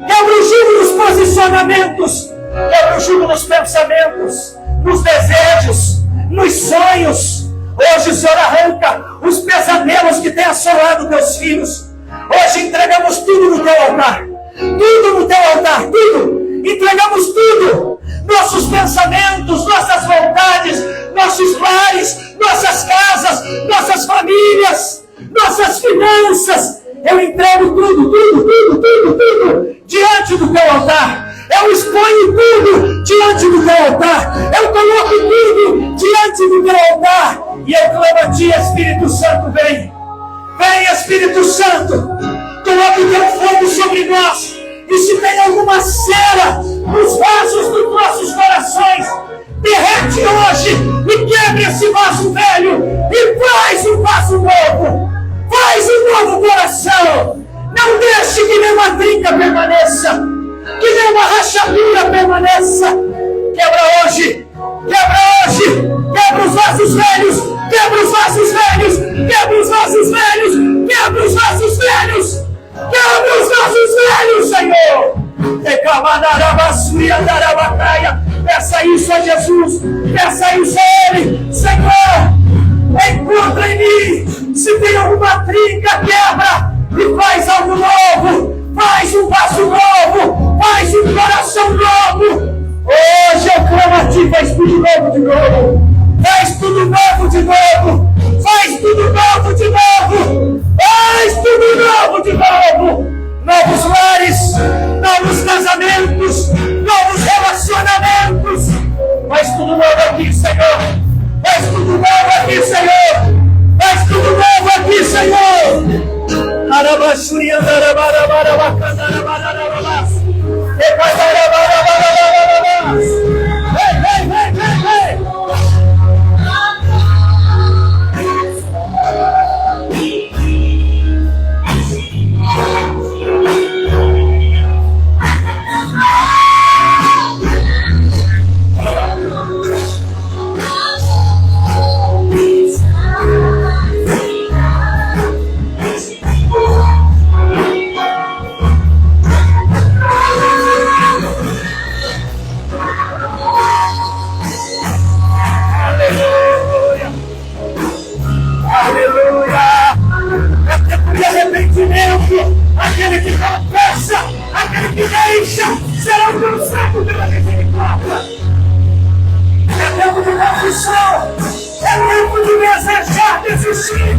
A: quebra o jugo nos posicionamentos, quebra o jugo nos pensamentos, nos desejos, nos sonhos. Hoje o Senhor arranca os pesadelos que têm assolado teus filhos. Hoje entregamos tudo no teu altar, tudo no teu altar, tudo. Entregamos tudo, nossos pensamentos, nossas vontades, nossos lares, nossas casas, nossas famílias, nossas finanças. Eu entrego tudo diante do teu altar. Eu exponho tudo diante do teu altar. Eu coloco tudo diante do teu altar. E eu clamo a ti, Espírito Santo, vem. Vem, Espírito Santo. Coloque o teu fogo sobre nós. E se tem alguma cera nos vasos dos nossos corações, derrete hoje e quebre esse vaso velho e faz um vaso novo. Faz um novo coração. Não deixe que nenhuma trinca permaneça, que nenhuma rachadura permaneça. Quebra hoje, quebra os vasos velhos, quebra os vasos velhos, quebra os vasos velhos, quebra os vasos velhos, quebra os vasos velhos, Senhor. Peça isso a Jesus, peça isso a Ele, Senhor. Encontra em mim, se tem alguma trinca, quebra e faz algo novo, faz um vaso novo, faz um coração novo. Hoje eu clamo a ti, faz tudo novo de novo, faz tudo novo de novo, faz tudo novo de novo, faz tudo novo de novo. Novos lares, novos casamentos, novos relacionamentos, faz tudo novo aqui, Senhor. Faz tudo novo aqui, Senhor. Faz tudo novo aqui, Senhor. Arabaxuri, vem, vem, vem, vem. aquele que confessa, aquele que deixa, será alcançado pela misericórdia. É tempo de confissão, é tempo de desejar desistir,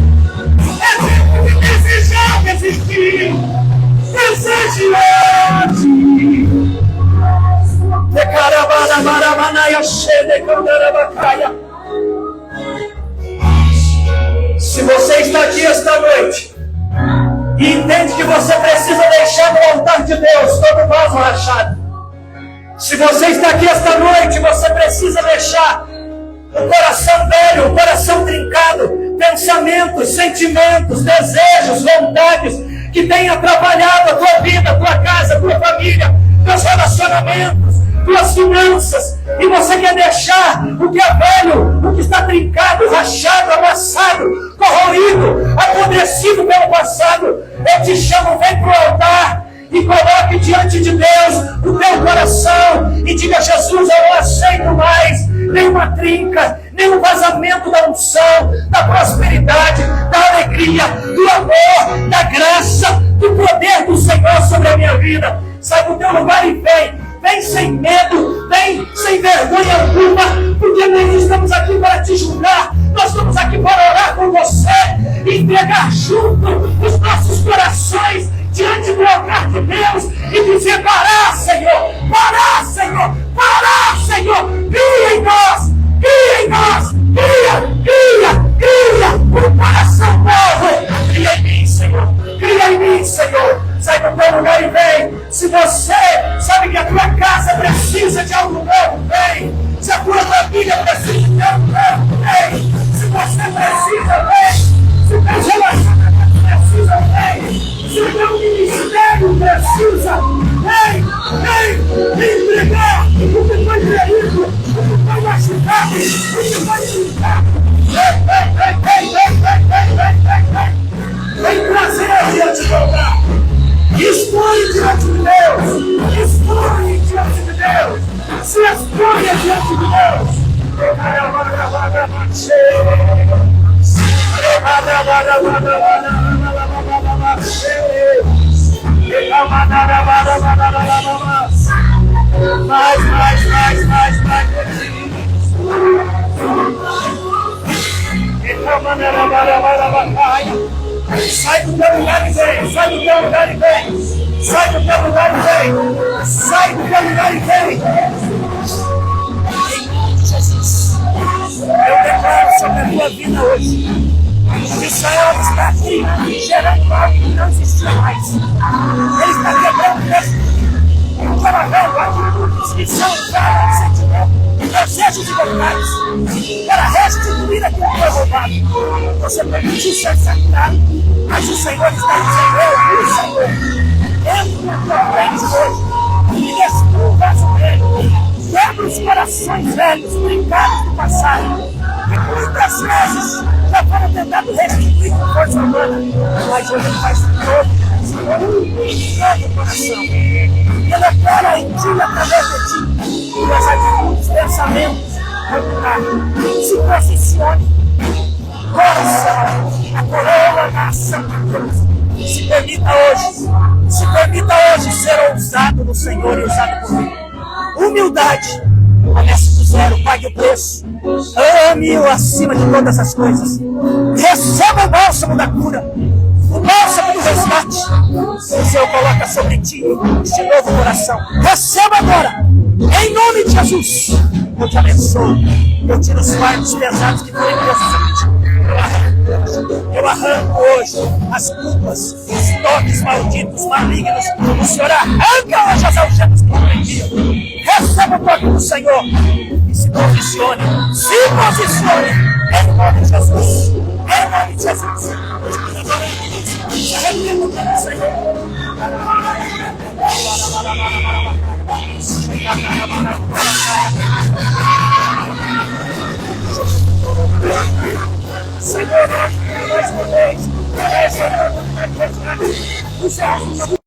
A: é tempo de desejar desistir. Deseje hoje. Se você está aqui esta noite e entende que você precisa deixar no altar de Deus todo vaso rachado, se você está aqui esta noite, você precisa deixar o coração velho, o coração trincado, pensamentos, sentimentos, desejos, vontades que tenham atrapalhado a tua vida, a tua casa, a tua família, teus relacionamentos, tuas finanças, e você quer deixar o que é velho, o que está trincado, rachado, amassado, corroído, apodrecido pelo passado, eu te chamo, vem para o altar e coloque diante de Deus o teu coração e diga: Jesus, eu não aceito mais nenhuma trinca, nenhum vazamento da unção, da prosperidade, da alegria, do amor, da graça, do poder do Senhor sobre a minha vida. Sai do teu lugar e vem sem medo, vem sem vergonha alguma, porque nós não estamos aqui para te julgar, nós estamos aqui para orar com você e entregar junto os nossos corações diante do altar de Deus e dizer: parar, Senhor, parar, Senhor, parar, Senhor, cria em nós, cria em nós, cria um coração novo, cria em mim, Senhor, cria em mim, Senhor. Sai do teu lugar e vem. Se você sabe que a tua casa precisa de algo novo, vem. Se a tua família precisa de algo novo, vem. Se você precisa, vem. Se o teu relacionamento precisa, vem. Se o teu ministério precisa, vem entregar o que foi ferido, o que foi machucado, o que foi limpado. Vem trazer diante do altar. Expõe diante de Deus, expõe diante de Deus, se exponha diante de Deus. Sai do teu lugar e vem, sai do teu lugar e vem, sai do teu lugar e vem, sai do teu lugar e vem. Em nome de Jesus, eu declaro sobre a tua vida hoje que o Senhor está aqui gerando algo que não existia mais. Ele está quebrando trabalhando atitudes que são usadas de sentimento, desejo de vontades, para restituir aquilo que foi roubado. Você permitiu ser sacrificado, mas o Senhor está dizendo: eu, o Senhor, entro na tua frente hoje e destrua o vaso velho. Quebra os corações velhos, brincados do passado, que muitas vezes já foram tentados restituir com força humana, mas hoje ele faz novo coração. E ele opera em ti, através de ti, tuas atitudes, pensamentos, vontade. Se posicione, coração, a coroa na ação de Deus. Se permita hoje ser ousado no Senhor e usado por Ele. Humildade, comece do zero, pague o preço. Ame-o acima de todas as coisas. Receba o bálsamo da cura, o bálsamo do resgate. O Senhor coloca sobre ti este novo coração. Receba agora, em nome de Jesus. Eu te abençoo. Eu tiro os fardos pesados que forem presos sobre ti. Eu arranco hoje as culpas, os toques malditos, malignos. O Senhor arranca hoje as algemas que prendiam. Receba o toque do Senhor e se posicione. Se posicione em nome de Jesus. Em nome de Jesus. Se arrependa do Senhor. Senhor, mais uma vez, o Senhor.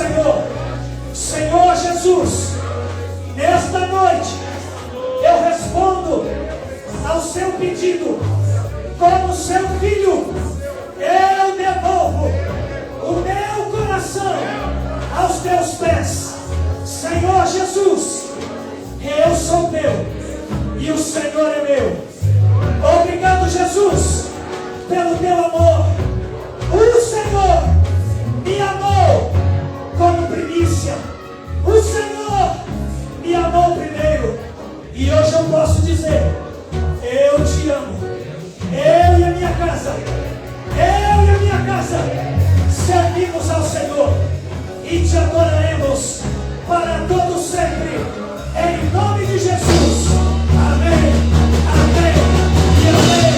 A: Senhor. Senhor Jesus, nesta noite eu respondo ao seu pedido. Como seu filho, eu devolvo o meu coração aos teus pés. Senhor Jesus, eu sou teu e o Senhor é meu. Obrigado, Jesus, pelo teu amor. O Senhor me amou como primícia. O Senhor me amou primeiro. E hoje eu posso dizer: eu te amo. Eu e a minha casa, servimos ao Senhor e te adoraremos para todo sempre, em nome de Jesus. Amém, amém e amém.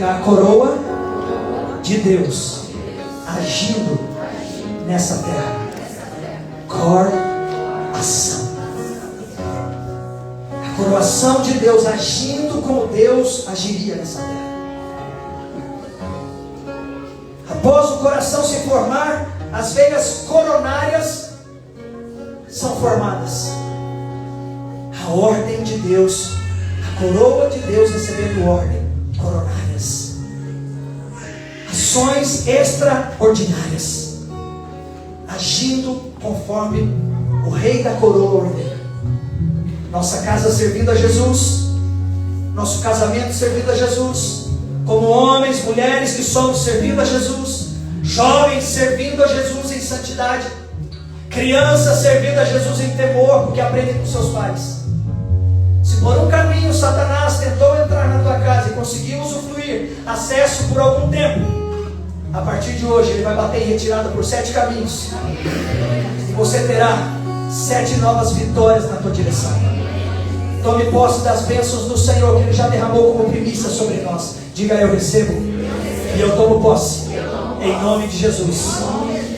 A: A coroa de Deus agindo nessa terra. Coroação. A coroação de Deus agindo como Deus agiria nessa terra. Após o coração se formar, as veias coronárias são formadas. A ordem de Deus, a coroa de Deus recebendo ordem coronárias. Ações extraordinárias, agindo conforme o Rei da Coroa ordena. Nossa casa servindo a Jesus, nosso casamento servindo a Jesus, como homens, mulheres que somos servindo a Jesus, jovens servindo a Jesus em santidade, crianças servindo a Jesus em temor, porque aprendem com seus pais. Se por um caminho Satanás tentou entrar na tua casa e conseguiu usufruir acesso por algum tempo, a partir de hoje ele vai bater em retirada por 7 caminhos. E você terá 7 novas vitórias na tua direção. Tome posse das bênçãos do Senhor que Ele já derramou como primícia sobre nós. Diga: eu recebo e eu tomo posse em nome de Jesus.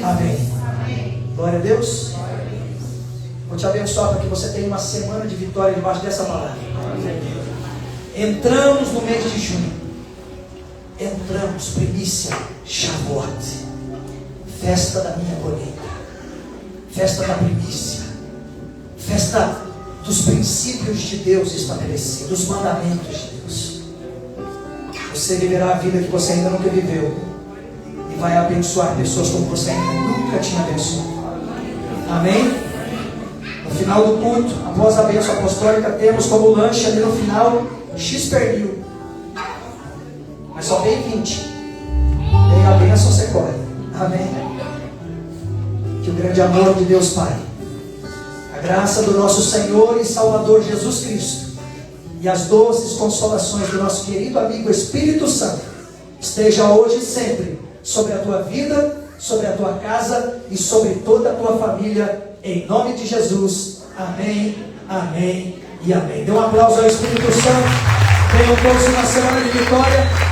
A: Amém. Glória a Deus. Vou te abençoar para que você tenha uma semana de vitória debaixo dessa palavra. Entramos no mês de junho. Entramos, primícia, Shavuot, festa da minha colheita, festa da primícia, festa dos princípios de Deus estabelecidos, dos mandamentos de Deus. Você viverá a vida que você ainda nunca viveu e vai abençoar pessoas como você ainda nunca tinha abençoado. Amém? No final do culto, após a bênção apostólica, temos como lanche ali no final X-Pernil. Mas só vem 20. Vem a bênção, você corre. Amém? Que o grande amor de Deus Pai, a graça do nosso Senhor e Salvador Jesus Cristo e as doces consolações do nosso querido amigo Espírito Santo esteja hoje e sempre sobre a tua vida, sobre a tua casa e sobre toda a tua família, em nome de Jesus. Amém, amém e amém. Dê um aplauso ao Espírito Santo. Tenham todos uma semana de vitória.